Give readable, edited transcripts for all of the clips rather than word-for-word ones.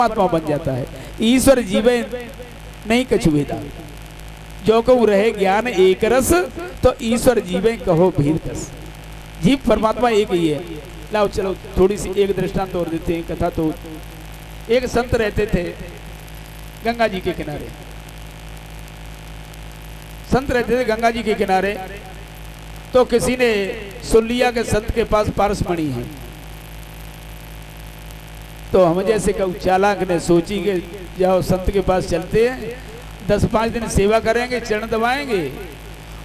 परमात्मा बन जाता है। ईश्वर जीवे नहीं कछु भेदा, जो कहूँ रहे ज्ञान एक रस, तो ईश्वर जीवे कहो भीर कस। जीव परमात्मा एक ही है। लाओ चलो थोड़ी सी एक दृष्टांत और देते हैं कथा। तो एक संत रहते थे गंगा जी के किनारे, संत रहते थे गंगा जी के किनारे। तो किसी ने सुन लिया कि संत के पास पारसमणि है। तो हम जैसे कहूँ चालाक ने सोची कि जाओ संत के पास चलते हैं, 10-5 दिन सेवा करेंगे, चरण दबाएंगे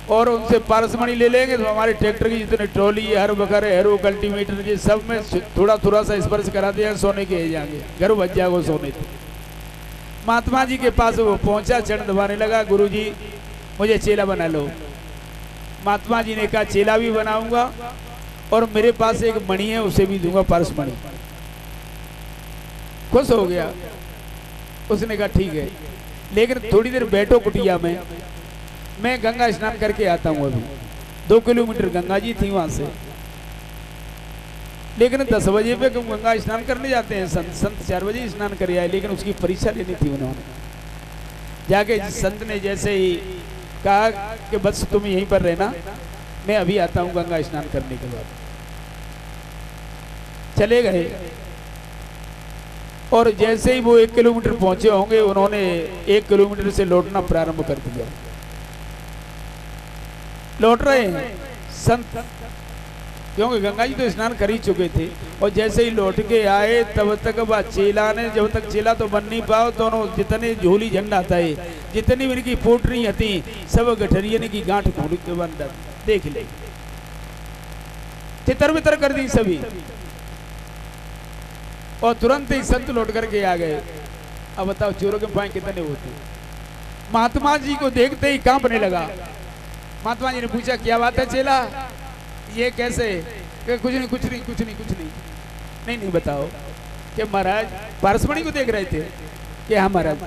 और उनसे पारसमणि ले लेंगे। तो हमारे ट्रैक्टर की जितने ट्रॉली, हर बकर, हैरो, कल्टीवेटर के सब में थोड़ा थोड़ा सा स्पर्श करा दिया, सोने के जाएंगे, घर बच जाएगा सोने थे। महात्मा जी के पास वो पहुंचा, चरण दबाने लगा, गुरु जी मुझे चेला बना लो। महात्मा जी ने कहा चेला भी बनाऊंगा और मेरे पास एक मणि है उसे भी दूंगा पारसमणि। खुश हो गया। उसने कहा ठीक है, लेकिन थोड़ी देर बैठो कुटिया में, मैं गंगा स्नान करके आता हूँ। अभी 2 किलोमीटर गंगा जी थी वहां से, लेकिन 10 बजे पे गंगा स्नान करने जाते हैं संत 4 बजे स्नान कर आए, लेकिन उसकी परीक्षा लेनी थी उन्होंने। जाके संत ने जैसे ही कहा कि बस तुम यहीं पर रहना, मैं अभी आता हूँ गंगा स्नान करने के बाद। चले गए और जैसे ही वो 1 किलोमीटर पहुंचे होंगे, उन्होंने 1 किलोमीटर से लौटना प्रारंभ कर दिया। लौट रहे हैं संत, क्योंकि गंगा जी तो स्नान कर ही चुके थे। और जैसे ही लौट के आए तब तक वह चेला ने, जब तक चेला तो बन नहीं पाओ, दोनों जितने झोली झंडा था, जितनी इनकी पोटरी थी, सब गठरियन की गांठ घूट के बन देख ले, तितर बितर कर दी सभी। और तुरंत ही संत लौट करके आ गए। अब बताओ चोरों के पाए कितने होते। महात्मा जी को देखते ही कांपने लगा। महात्मा जी ने पूछा क्या बात है चेला, ये कैसे? कुछ नहीं कुछ नहीं कुछ नहीं कुछ नहीं। नहीं नहीं बताओ। कि महाराज पारसमणि को देख रहे थे? कि हाँ महाराज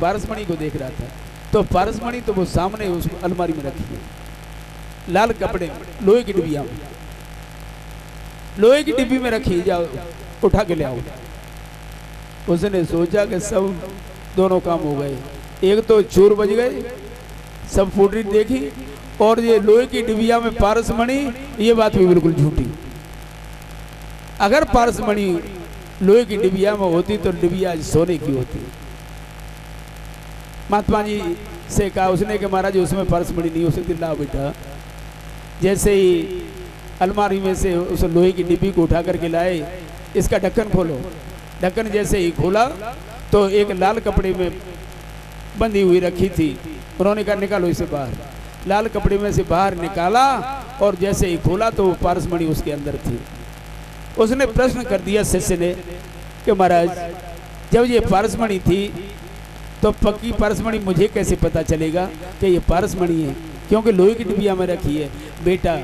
पारसमणि को देख रहा था। तो पारसमणि तो वो सामने उस अलमारी में रखी है, लाल कपड़े में, लोहे की डिबिया में, लोहे की डिब्बी में रखी, जाओ उठा के ले आओ। उसने सोचा कि सब दोनों काम हो गए। एक तो चोर बज गए, सब फुटरी देखी, और ये लोहे की डिबिया में पारसमणि, ये बात भी बिल्कुल झूठी। अगर पारसमणि लोहे की डिबिया में होती तो डिबिया सोने की होती। महात्मा जी से कहा उसने कि महाराज उसमें पारसमणि नहीं हो सकती। ला बेटा। जैसे ही अलमारी में से उस लोहे की डिब्बी को उठा करके लाए, इसका ढक्कन खोलो। ढक्कन जैसे ही खोला तो एक लाल कपड़े में बंधी हुई रखी थी। उन्होंने कहा निकालो इसे बाहर। लाल कपड़े में से बाहर निकाला और जैसे ही खोला तो पारसमणि उसके अंदर थी। उसने प्रश्न कर दिया शिष्य ने कि महाराज जब ये पारसमणि थी तो पक्की पारसमणि मुझे कैसे पता चलेगा कि ये पारसमणि है, क्योंकि लोहे की डिबिया में रखी है। बेटा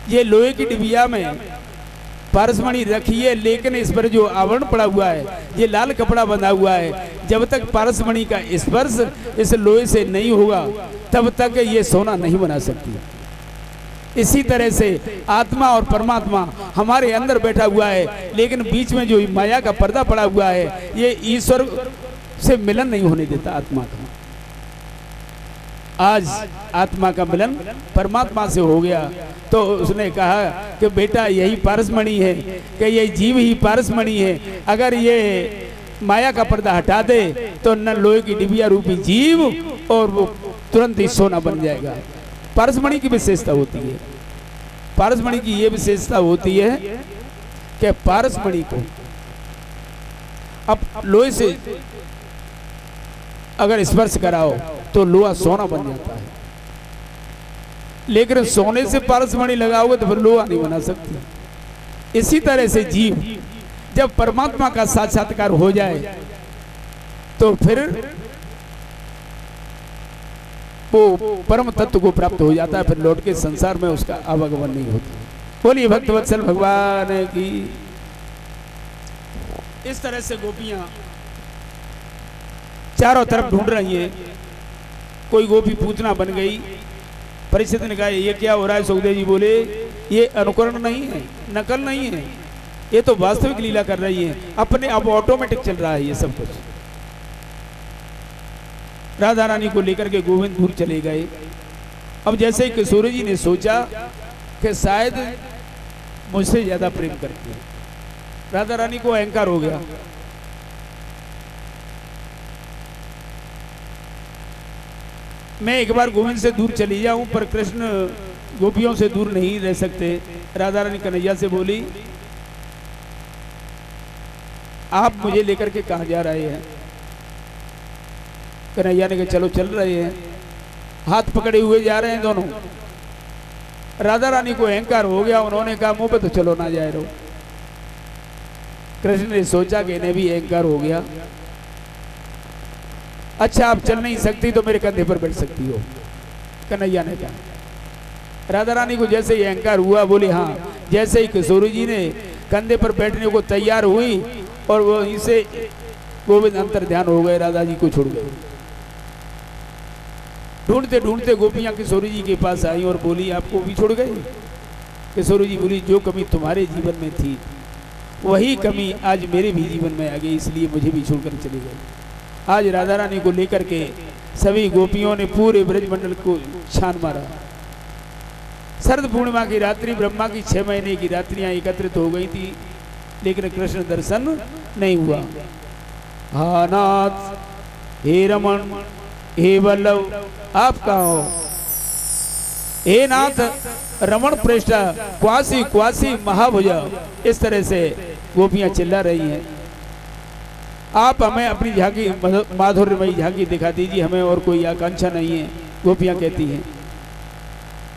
ये लोहे की डिबिया में पारसमणि रखी है, लेकिन इस पर जो आवरण पड़ा हुआ है, ये लाल कपड़ा बंधा हुआ है, जब तक पारसमणि का स्पर्श इस लोहे से नहीं होगा तब तक ये सोना नहीं बना सकती। इसी तरह से आत्मा और परमात्मा हमारे अंदर बैठा हुआ है, लेकिन बीच में जो माया का पर्दा पड़ा हुआ है, ये ईश्वर से मिलन नहीं होने देता आत्मा का। आज आत्मा का मिलन परमात्मा से हो गया। तो उसने कहा कि बेटा यही पारसमणि है, कि ये जीव ही पारसमणि है। अगर ये माया का पर्दा हटा दे तो न लोहे की डिबिया रूपी जीव और वो तुरंत ही सोना बन जाएगा। पारसमणि की विशेषता होती है, पारसमणि की ये विशेषता होती है कि पारसमणि को अब लोहे से अगर स्पर्श कराओ तो लोहा सोना बन जाता है, लेकिन सोने से पारसमणि लगाओगे तो फिर लोहा नहीं बना सकती। इसी तरह से जीव जब परमात्मा का साक्षात्कार हो जाए तो फिर वो परम तत्व को प्राप्त हो जाता है, फिर लौट के संसार में उसका आवागमन नहीं होता। बोलिए भक्तवत्सल भगवान की। इस तरह से गोपियां चारों तरफ ढूंढ रही है। कोई गोपी पूतना बन गई। परीक्षित ने कहा ये क्या हो रहा है? सुखदेव जी बोले ये अनुकरण नहीं है, नकल नहीं है, ये तो वास्तविक लीला कर रही है, अपने अब ऑटोमेटिक चल रहा है ये सब कुछ। राधा रानी को लेकर के गोविंदपुर चले गए। अब जैसे ही किशोर जी ने सोचा कि शायद मुझसे ज्यादा प्रेम करती है, राधा रानी को अहंकार हो गया। मैं एक बार गोविंद से दूर चली जाऊं, पर कृष्ण गोपियों से दूर नहीं रह सकते। राधा रानी कन्हैया से बोली, आप मुझे लेकर के कहाँ जा रहे हैं? कन्हैया ने कहा चलो चल रहे हैं। हाथ पकड़े हुए जा रहे हैं दोनों। राधा रानी को अहंकार हो गया, उन्होंने कहा मुंह पे तो चलो ना जाए रहो। कृष्ण ने सोचा कि इन्हें भी अहंकार हो गया। अच्छा आप चल नहीं सकती तो मेरे कंधे पर बैठ सकती हो, कन्हैया ने कहा। राधा रानी को जैसे ही अहंकार हुआ बोली हाँ। जैसे ही किशोर जी ने कंधे पर बैठने को तैयार हुई और वो इसे गोविंद अंतर ध्यान हो गए, राधा जी को छोड़ गए। ढूंढते ढूंढते गोपियां किशोर जी के पास आई और बोली आपको भी छोड़ गए? किशोर जी बोली जो कमी तुम्हारे जीवन में थी वही कमी आज मेरे भी जीवन में आ गई, इसलिए मुझे भी छोड़कर चले गए। आज राधा रानी को लेकर के सभी गोपियों ने पूरे ब्रजमंडल को छान मारा। शरद पूर्णिमा की रात्रि, ब्रह्मा की 6 महीने की रात्रियां एकत्रित हो गई थी, लेकिन कृष्ण दर्शन नहीं हुआ। हा नाथ, हे रमन, हे वल्लभ, आप कहाँ हो? हे नाथ, रमण प्रेष्ठा, क्वासी क्वासी महाभुजा, इस तरह से गोपियां चिल्ला रही हैं। आप हमें अपनी झांकी, माधुर्यमयी झांकी दिखा दीजिए, हमें और कोई आकांक्षा नहीं है, गोपियां कहती हैं।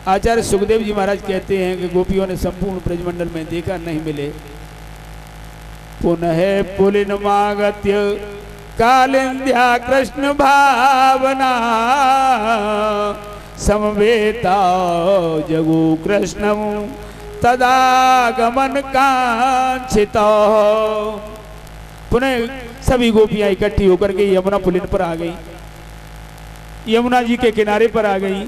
आचार्य सुखदेव जी महाराज कहते हैं कि गोपियों ने संपूर्ण ब्रजमंडल में देखा, नहीं मिले। पुनः पुलिनमागत्य कालिंद्या कृष्ण भावना समवेता जगो कृष्णम तदागमन कांक्षिता। पुनः सभी गोपियां इकट्ठी होकर के यमुना पुलिन पर आ गई, यमुना जी के किनारे पर आ गई,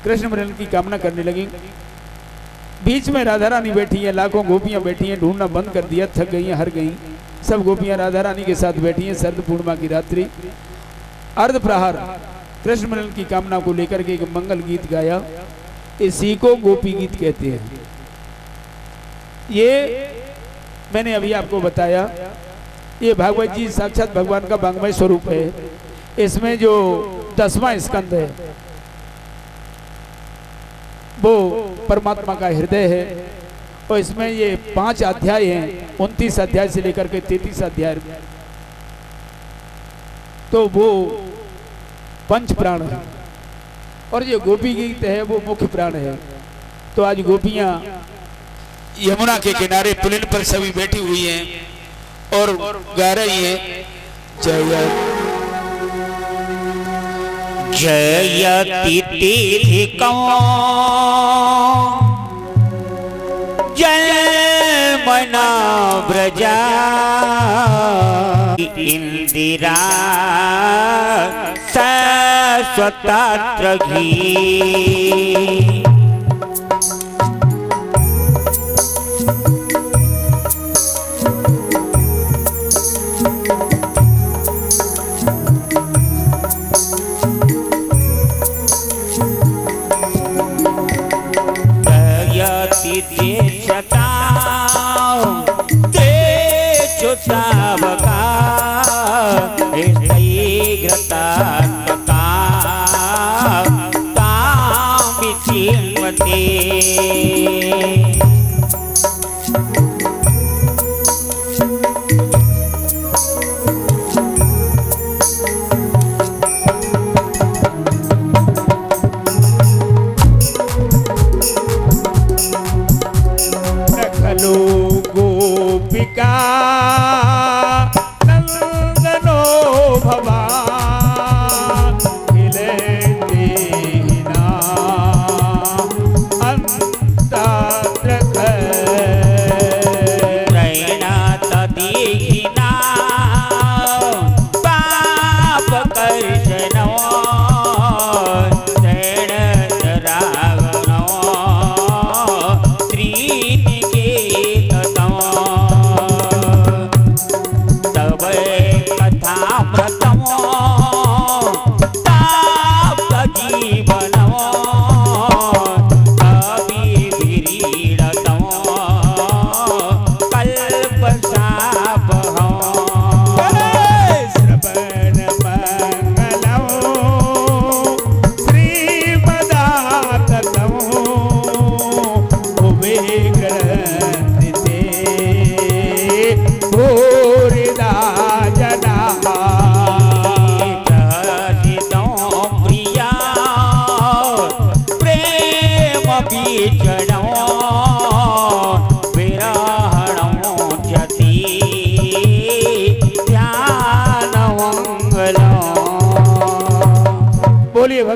कृष्ण मिलन की कामना करने लगी। बीच में राधा रानी बैठी है, लाखों गोपियां बैठी हैं, ढूंढना बंद कर दिया, थक गई हैं, हर गई। सब गोपियां राधा रानी के साथ बैठी हैं। शरद पूर्णिमा की रात्रि, अर्ध प्रहर, कृष्ण मिलन की कामना को लेकर के एक मंगल गीत गाया। इसी को गोपी गीत कहते हैं। ये मैंने अभी आपको बताया, ये भागवत जी साक्षात भगवान का वांग्मय स्वरूप है। इसमें जो 10वां स्कंद है वो परमात्मा का हृदय है, और इसमें ये 5 अध्याय हैं, 29 अध्याय से लेकर के 33 अध्याय, तो वो पंच प्राण है, और ये गोपी गीत है वो मुख्य प्राण है। तो आज गोपियां यमुना के किनारे पुलिन पर सभी बैठी हुई हैं और गा रही हैं जय जयति तीर्थिकं जय मना व्रजा इंदिरा सस्वतात्र घी।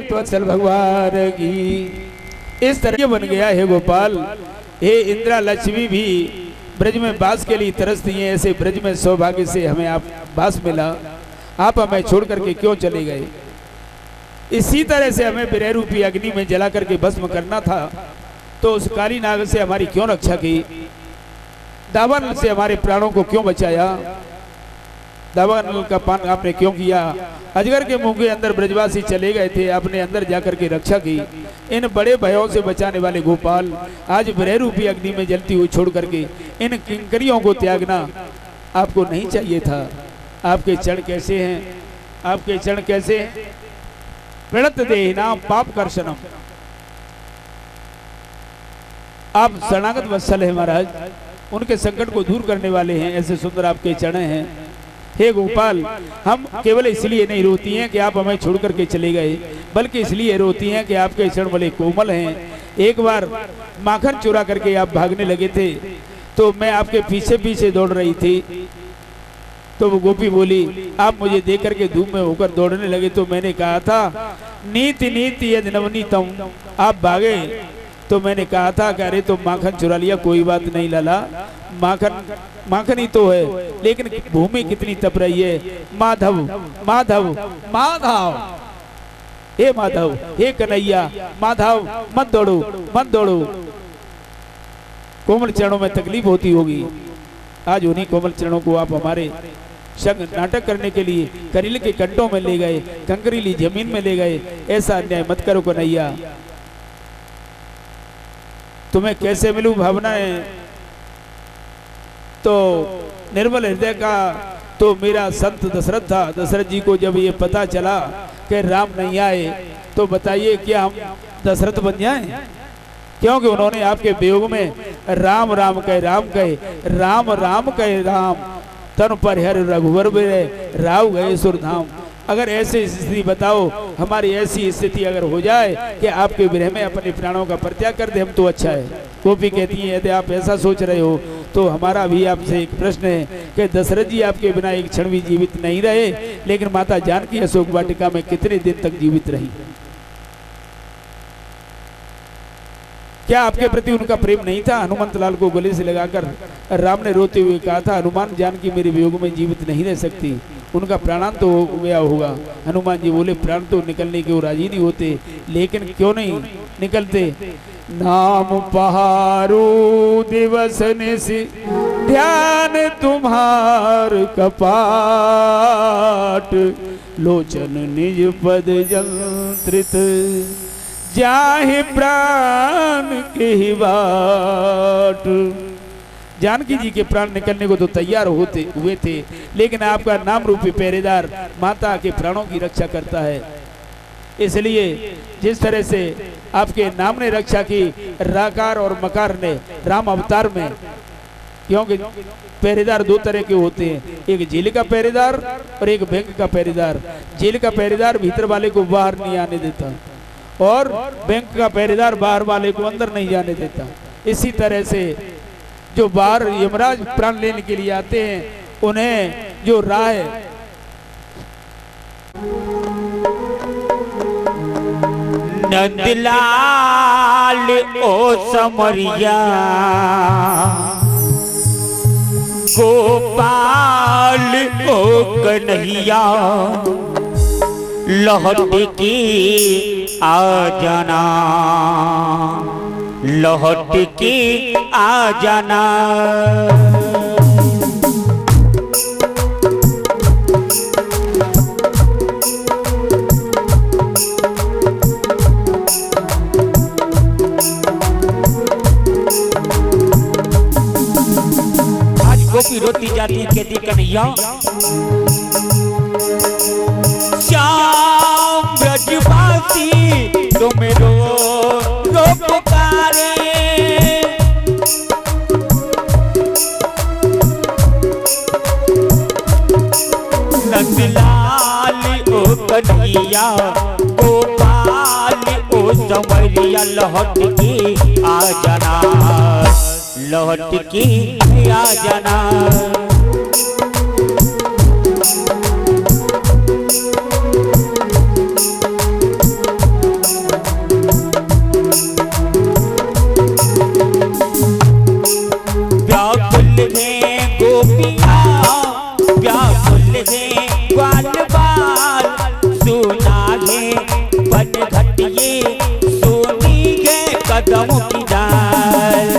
भक्तवत्सल भगवान की। इस तरह बन गया है गोपाल। हे इंदिरा लक्ष्मी भी ब्रज में वास के लिए तरसती हैं, ऐसे ब्रज में सौभाग्य से हमें आप वास मिला, आप हमें छोड़ करके क्यों चले गए? इसी तरह से हमें विरह रूपी अग्नि में जला करके भस्म करना था, तो उस काली नाग से हमारी क्यों रक्षा की? दावानल से हमारे प्राणों को क्यों बचाया? दावानल का पान आपने क्यों किया? अजगर के मुंह के अंदर ब्रजवासी चले गए थे, आपने अंदर जाकर के रक्षा की। इन बड़े भयों से बचाने वाले गोपाल, आज विरह रूपी अग्नि में जलती हुई छोड़ करके इन किंकरियों को त्यागना आपको नहीं चाहिए था। आपके चरण कैसे हैं? आपके चरण कैसे हैं? प्रणत देहिना पाप कर्षणम। आप शरणागत वत्सल है महाराज, उनके संकट को दूर करने वाले हैं, ऐसे सुंदर आपके चरण हैं। हे गोपाल, हम केवल इसलिए नहीं रोती हैं कि आप हमें छोड़ करके चले गए, बल्कि इसलिए रोती हैं कि आपके चरण बड़े कोमल हैं। एक बार माखन चुरा करके आप भागने लगे थे, तो मैं आपके पीछे पीछे दौड़ रही थी, तो वो गोपी बोली, आप मुझे देख करके धूप में होकर दौड़ने लगे, तो मैंने कहा था नीति नीति यद नवनीतम, आप भागे, तो मैंने कहा था कि अरे तुम माखन चुरा लिया, कोई बात नहीं लाला, माखन ही तो है, लेकिन भूमि कितनी तप रही है। माधव माधव माधव, हे माधव, हे कन्हैया, माधव मत दौड़ो मत दौड़ो। कोमल चरणों में तकलीफ होती होगी, आज उन्हीं कोमल चरणों को आप हमारे संग नाटक करने के लिए करील के कंटों में ले गए, कंकरीली जमीन में ले गए। ऐसा अन्याय मत करो कन्हैया। तुम्हें कैसे मिलूं भावना है? तो निर्मल हृदय का तो मेरा संत दशरथ था। दशरथ जी को जब ये पता चला कि राम नहीं आए, तो बताइए क्या हम दशरथ बन जाएं? क्योंकि उन्होंने आपके वियोग में राम राम कहे राम कहे, राम राम कहे राम, तन पर हर रघुवर बिरह राव गए सुरधाम। अगर ऐसी स्थिति बताओ, हमारी ऐसी स्थिति अगर हो जाए कि आपके विरह में अपने प्राणों का परित्याग कर दे, हम तो अच्छा है। गोपी कहती है यदि आप ऐसा सोच रहे हो तो हमारा भी आपसे एक प्रश्न है कि दशरथ जी आपके बिना एक क्षण भी जीवित नहीं रहे, लेकिन माता जानकी अशोक वाटिका में कितने दिन तक जीवित रही? क्या आपके प्रति उनका प्रेम नहीं था? हनुमंत लाल को गले से लगाकर राम ने रोते हुए कहा था, हनुमान जानकी मेरे वियोग में जीवित नहीं रह सकती, उनका प्राणांत तो हो गया होगा। हनुमान जी बोले, प्राण तो निकलने के वो राजी नहीं होते, लेकिन क्यों नहीं निकलते? नाम पहारो दिवस निशि ध्यान तुम्हार कपाट, लोचन निज पद जंत्रित जाहि प्राण के बाट। जानकी जी के प्राण निकलने को तो तैयार हुए थे, लेकिन आपका नाम रूपी पहरेदार माता के प्राणों की रक्षा करता है। इसलिए जिस तरह से आपके नाम ने रक्षा की, राकार और मकार ने राम अवतार में, क्योंकि पहरेदार दो तरह के होते हैं, एक जेल का पहरेदार और एक बैंक का पहरेदार। जेल का पहरेदार भीतर वाले को बाहर नहीं आने देता, और बैंक का पहरेदार बाहर वाले को अंदर नहीं जाने देता। इसी तरह से जो बाहर यमराज प्राण लेने के लिए आते हैं, उन्हें जो राह है नंदलाल ओ समरिया, गोपाल ओ कन्हैया, लौट के आ जाना, लौट के आ जाना। आज गोपी रोती जाती है, कहती कन्हैया श्याम ब्रजवासी तुम रो पुकारे, नंदलाल ओ कन्हैया, गोपाल ओ संवरिया, लौट के आ जाना, लौट के आ जाना। व्याकुल है ग्वाल बाल सुना है बन घटिए सोनी के कदम की डाल।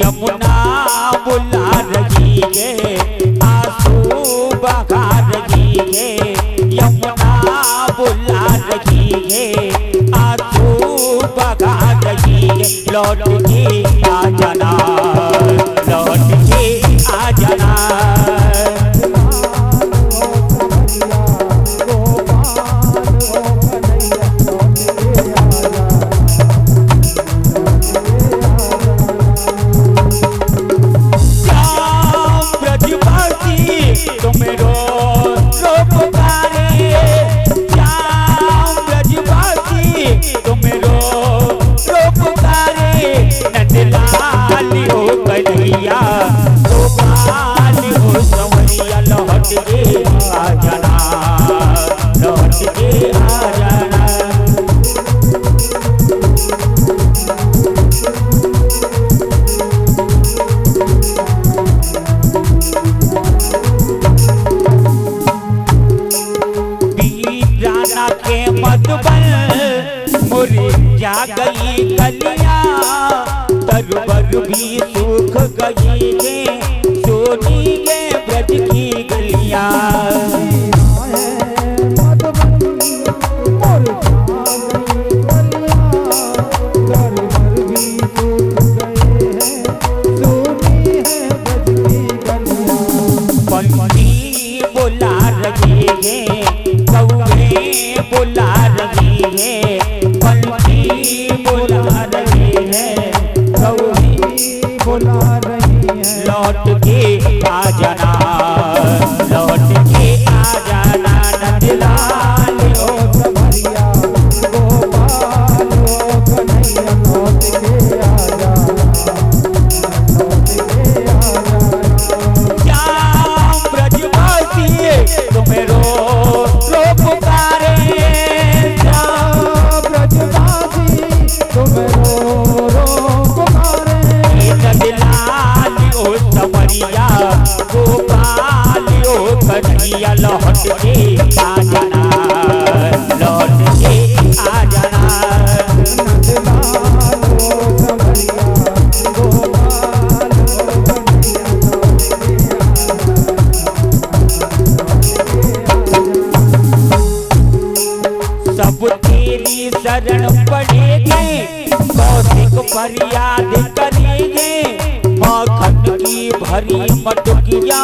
यमुना बुला रही है आंसू बहा रही है। यमुना बुला रही है आंसू बहा रही है। लौट के आ जाना लौट के आ जाना। मुरझा गई कलियां तरबर भी सूख गई है सोनी के ब्रज की गलियां। पंछी बुला रही है कौवे बुला रही है। पंछी बुला रही है कौवी बुला रही है। लौट के आ जाना लौट के आ जाना नंदलाल ओ कन्हैया गोपाल ओ कन्हैया। लौट के आ जाना लौट के आ जाना। श्याम ब्रजवासी तुम्हें रो पुकारे। श्याम ब्रजवासी तुम्हें रो पुकारे। नंदलाल ओ समरिया गोपाल ओ कन्हैया। लौट के आ जाना लौट के आ जाना। नंदलाल ओ समरिया गोपाल ओ कन्हैया। सब तेरी शरण पड़ेंगे कौशिक फरियाद करेंगे। माखन की भरी मटकिया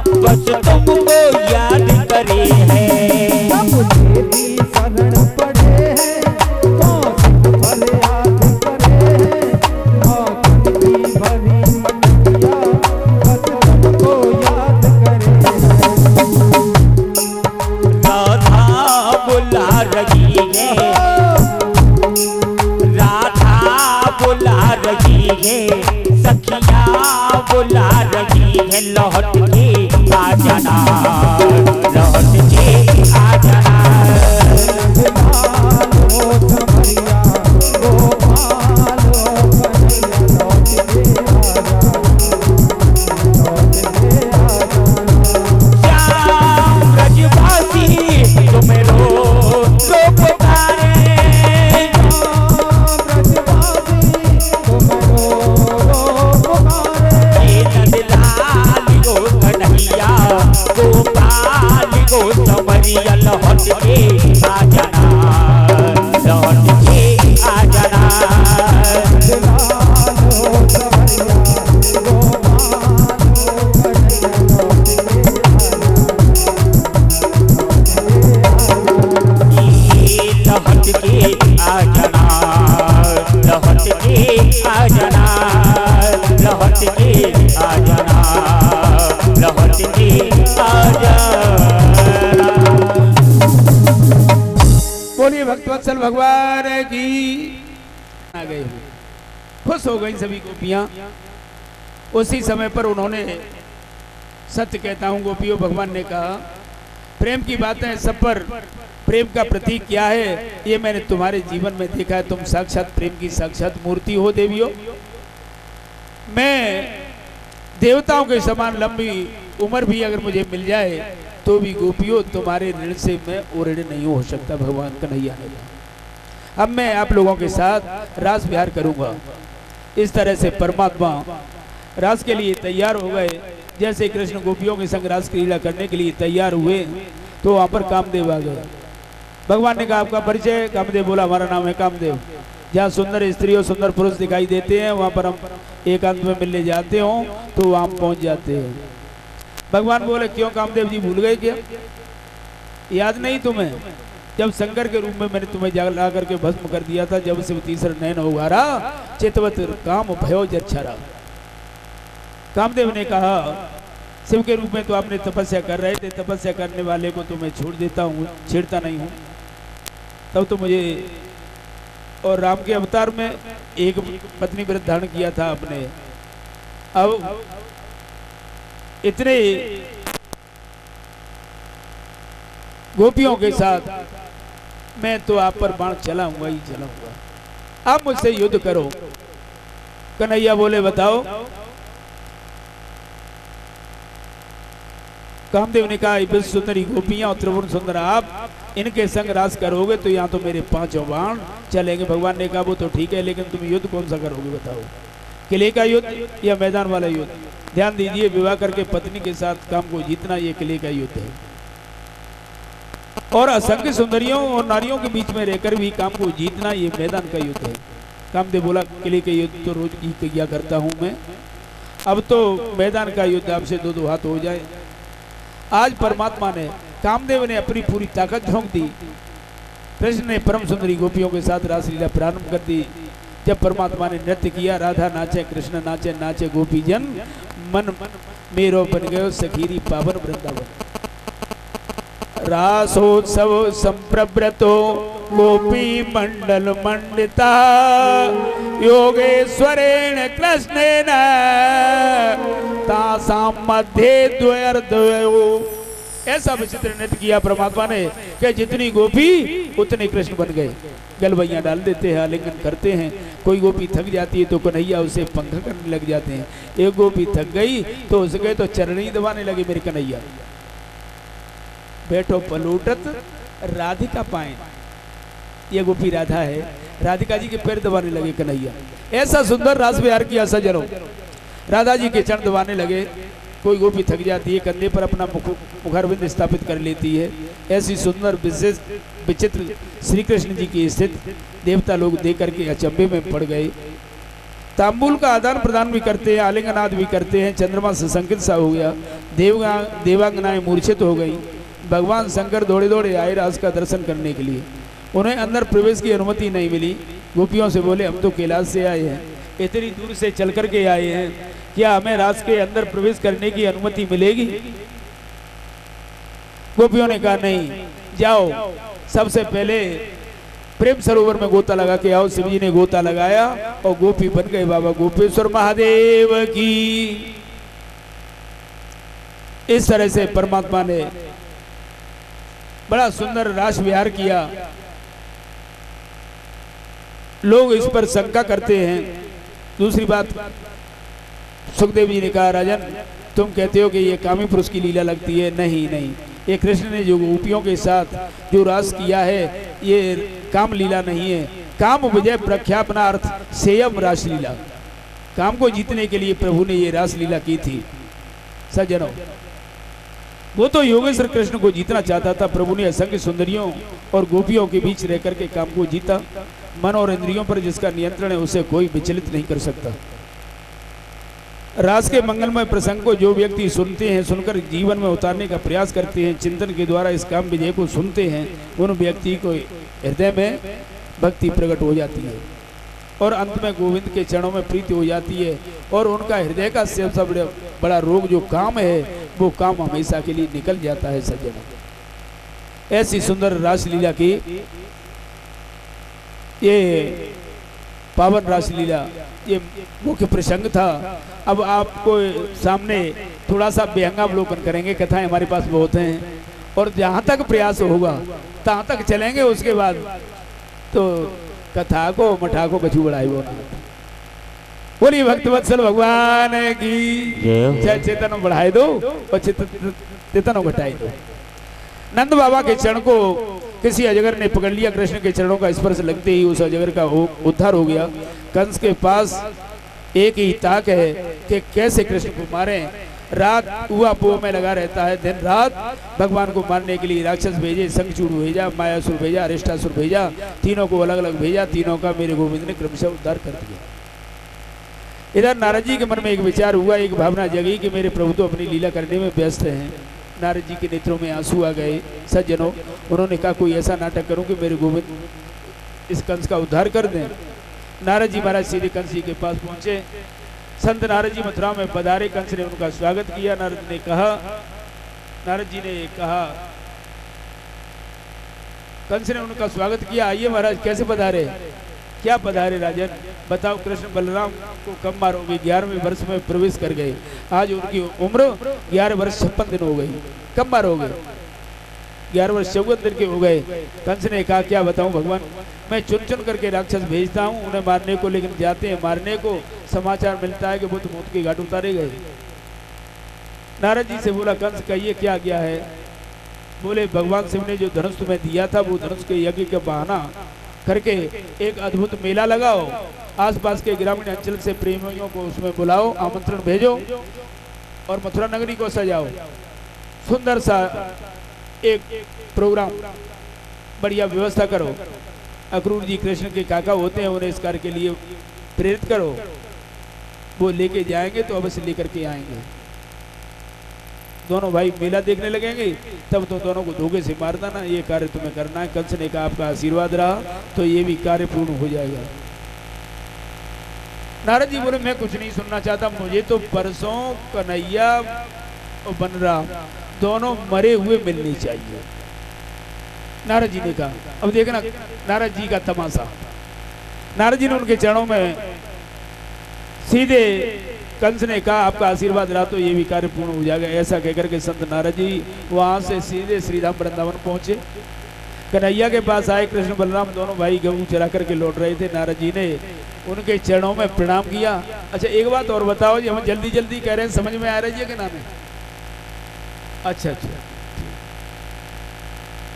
बस तुमको याद करे हैं। सब तेरी शरण पड़े हैं कौशिक फरियाद करे हैं। माखन की भरी मटकिया बस तुमको याद करे हैं। राधा बुला रही है राधा बुला रही है सखिया बुला रही है। लौट के आ जाना लौट के आ जाना। नंदलाल ओ समरिया गोपाल ओ कन्हैया। लौट के आ जाना लौट के आ जाना। श्याम ब्रजवासी तुम्हें रो पुकारे। नंदलाल ओ कन्हैया गोपाल ओ समरिया। लौट के आ जाना लौट के आ जाना। नंदलाल ओ समरिया गोपाल ओ कन्हैया। लौट के आ जाना लौट के आ जाना लौट के आ जाना लौट के आ जाना। बोलिए भक्तवत्सल भगवान की। आ गए खुश हो गई सभी गोपियां। उसी समय पर उन्होंने सत्य कहता हूँ गोपियों, भगवान ने कहा प्रेम की बातें सब पर प्रेम का प्रतीक क्या है ये मैंने तुम्हारे जीवन में देखा है। तुम साक्षात प्रेम की साक्षात मूर्ति हो देवियों। मैं देवताओं के समान लंबी उम्र भी अगर मुझे मिल जाए तो भी गोपियों तुम्हारे ऋण से मैं ऋण नहीं हो सकता। भगवान कन्हैया ने कहा। अब मैं आप लोगों के साथ रास विहार करूंगा। इस तरह से परमात्मा रास के लिए तैयार हो गए। जैसे कृष्ण गोपियों के संग रास क्रीड़ा करने के लिए तैयार हुए तो वहां पर कामदेव आ गए। भगवान ने कहा आपका परिचय? कामदेव बोला हमारा नाम है कामदेव। जहाँ सुंदर स्त्री और सुंदर पुरुष दिखाई देते हैं वहां पर हम एकांत में मिलने जाते हो तो वहां पहुंच जाते हैं। भगवान बोले क्यों कामदेव जी, भूल गए क्या? याद नहीं तुम्हें? जब शंकर के रूप में मैंने तुम्हें जला करके भस्म कर दिया था, जब से तीसरा नयन उगारा चितवत काम भयो जच्छरा। कामदेव ने कहा शिव के रूप में तो आपने तपस्या कर रहे थे, तपस्या करने वाले को तो मैं छोड़ देता हूँ, छेड़ता नहीं हूँ। तब तो मुझे और राम के अवतार में एक पत्नी व्रत धारण किया था आपने। अब इतने गोपियों के साथ मैं तो आप पर बाण चलाऊंगा ही चलाऊंगा। आप मुझसे युद्ध करो। कन्हैया बोले बताओ। कामदेव ने कहा विश्व सुंदरी गोपियां और त्रिभुवन सुंदर आप इनके संग रास करोगे तो यहाँ तो मेरे 5 बाण चलेंगे। भगवान ने कहा वो तो ठीक है, लेकिन तुम युद्ध कौन सा करोगे बताओ? किले का युद्ध या मैदान वाला युद्ध? ध्यान दीजिए, विवाह करके पत्नी के साथ काम को जीतना ये किले का युद्ध है। और असंख्य सुंदरियों और नारियों के बीच में रहकर भी काम को जीतना ये मैदान का युद्ध है। कामदेव बोला किले के युद्ध तो रोज की किया करता हूं मैं, अब तो मैदान का युद्ध आपसे 2-2 हाथ हो जाए। आज परमात्मा ने, कामदेव ने अपनी पूरी ताकत झोंक दी। कृष्ण ने परम सुंदरी गोपियों के साथ रासलीला प्रारंभ कर दी। जब परमात्मा ने नृत्य किया, राधा नाचे, कृष्ण नाचे, नाचे गोपी जन, मन मेरो बन गयो सखीरी पावन वृंदावन। रासोत्सव संप्रव्रतो गोपी मंडल मंडिता योगेश्वरेण कृष्णेन तासाम मध्य द्वयर्द्वयो। ऐसा विचित्र नृत्य किया परमात्मा ने कि जितनी गोपी उतने कृष्ण बन गए। गलबैया डाल देते हैं, आलिंगन करते हैं। कोई गोपी थक जाती है तो कन्हैया उसे पंखा करने लग जाते हैं। एक गोपी थक गई तो उसके तो चरणी दबाने लगे मेरे कन्हैया। बैठो पलूटत राधिका पाए, ये गोपी राधा है, राधिका जी के पैर दबाने लगे कन्हैया। ऐसा सुंदर रास विहार किया सजनों। राधा जी के चरण दबाने लगे। कोई गोपी थक जाती है, कंधे पर अपना मुखारविंद स्थापित कर लेती है। ऐसी सुंदर विशेष विचित्र श्री कृष्ण जी की स्थिति देवता लोग देख करके अचंभे में पड़ गए। तांबूल का आदान प्रदान भी करते हैं, आलिंगनाद भी करते हैं। चंद्रमा से संकित सा हो गया। देवांगनाएं मूर्छित हो गई। भगवान शंकर दौड़े दौड़े आए रास का दर्शन करने के लिए। उन्हें अंदर प्रवेश की अनुमति नहीं मिली। गोपियों से बोले हम तो कैलाश से आए हैं, इतनी दूर से चल करके आए हैं, क्या हमें रास के अंदर प्रवेश करने की अनुमति मिलेगी? गोपियों ने कहा नहीं, जाओ सबसे पहले प्रेम सरोवर में गोता लगा के आओ। शिव जी ने गोता लगाया और गोपी बन गए बाबा गोपेश्वर महादेव की। इस तरह से परमात्मा ने बड़ा सुंदर रास विहार किया। लोग इस पर शंका करते हैं। दूसरी बात, सुखदेव जी ने कहा राजन तुम कहते हो कि ये कामी पुरुष की लीला लगती है। नहीं नहीं, ये कृष्ण ने जो गोपियों के साथ जो रास किया है ये काम लीला नहीं है। काम विजय प्रख्यापनार्थ सेयम रासलीला, काम को जीतने के लिए प्रभु ने ये रासलीला की थी। सज्जनों, वो तो योगेश्वर कृष्ण को जीतना चाहता था। प्रभु ने असंख्य सुंदरियों और गोपियों के बीच रह करके काम को जीता। मन और इंद्रियों पर जिसका नियंत्रण है उसे कोई विचलित नहीं कर सकता। रास के मंगलमय प्रसंग को जो व्यक्ति सुनते हैं, सुनकर जीवन में उतारने का प्रयास करते हैं, चिंतन के द्वारा इस काम विजय को सुनते हैं, उन व्यक्ति को हृदय में भक्ति प्रकट हो जाती है और अंत में गोविंद के चरणों में प्रीति हो जाती है। और उनका हृदय का सबसे बड़ा रोग जो काम है वो काम हमेशा के लिए निकल जाता है। सज्जनों, ऐसी सुंदर रासलीला की ये पावन रासलीला ये मुख्य प्रसंग था। अब आपको सामने थोड़ा सा व्यंगावलोकन करेंगे। कथाएं हमारे पास बहुत हैं और जहाँ तक प्रयास होगा तहाँ तक चलेंगे। उसके बाद तो कथा को मठा को कछु बढ़ाई वो ना। बोलिए भक्तवत्सल भगवान की जय। चेतन बढ़ाए दो और चेतन घटाई दो। नंद बाबा के चरण को किसी अजगर ने पकड़ लिया। कृष्ण के चरणों का स्पर्श लगते ही उस अजगर का उद्धार हो गया। कंस के पास एक ही ताक है कि कैसे कृष्ण को मारें। रात हुआ पोह में लगा रहता है, दिन रात भगवान को मारने के लिए राक्षस भेजे, शंखचूड़ भेजा, मायासुर भेजा, अरिष्टासुर भेजा, तीनों को अलग अलग भेजा। तीनों का मेरे गोविंद ने क्रमशः उद्धार कर दिया। इधर नारद जी के मन में एक विचार हुआ, एक भावना जगी कि मेरे प्रभु तो अपनी लीला करने में व्यस्त हैं। नारद जी के नेत्रों में आंसू आ गए। सज्जनों, उन्होंने कहा कोई ऐसा नाटक करूं कि मेरे गोविंद इस कंस का उद्धार कर दें। नारद जी महाराज सीधे कंस जी के पास पहुंचे। संत नारद जी मथुरा में पधारे। कंस ने उनका स्वागत किया। नारद जी ने कहा कंस ने उनका स्वागत किया। आइए महाराज, कैसे पधारे? क्या पधारे राजन, बताओ। कृष्ण बलराम को कब मारोगे? 11वें वर्ष में प्रवेश कर गए। आज उनकी उम्र 11 वर्ष 56 दिन हो गई। कब मारोगे? 11 वर्ष 54 दिन के हो गए। कंस ने कहा क्या बताऊं भगवान, मैं चुन चुन करके राक्षस भेजता हूं उन्हें मारने को, लेकिन जाते हैं मारने को समाचार मिलता है कि वो तो मौत के घाट उतारे गए। नारद जी से बोला कंस कहिए क्या गया है? बोले भगवान शिव ने जो धनुष तुम्हें दिया था वो धनुष के यज्ञ का बहाना करके एक अद्भुत मेला लगाओ। आसपास के ग्रामीण अंचल से प्रेमियों को उसमें बुलाओ, आमंत्रण भेजो और मथुरा नगरी को सजाओ। सुंदर सा एक प्रोग्राम, बढ़िया व्यवस्था करो। अक्रूर जी कृष्ण के काका होते हैं, उन्हें इस कार्य के लिए प्रेरित करो। वो लेके जाएंगे तो अवश्य लेकर के आएंगे। दोनों भाई मेला देखने लगेंगे, तब तो दोनों को धोखे से मार देना। ये कार्य तुम्हें करना है। कंस ने कहा आपका आशीर्वाद रहा तो ये भी कार्य पूर्ण हो जाएगा। नारद जी बोले मैं कुछ नहीं सुनना चाहता, मुझे तो परसों कन्हैया और बनराम दोनों मरे हुए मिलने चाहिए। नारद जी ने कहा। अब देखना नारद जी का तमाशा। नारद जी ने उनके चरणों में सीधे कंस ने कहा आपका आशीर्वाद रहा तो ये भी कार्य पूर्ण हो जाएगा। ऐसा कहकर के संत नारद जी वहां से सीधे श्रीधाम वृंदावन पहुंचे। कन्हैया के पास आए। कृष्ण बलराम दोनों भाई गऊ चरा करके लौट रहे थे। नारद जी ने उनके चरणों में प्रणाम किया। अच्छा एक बात और बताओ जी, हम जल्दी जल्दी कह रहे हैं, समझ में आ रही है कि ना? अच्छा अच्छा।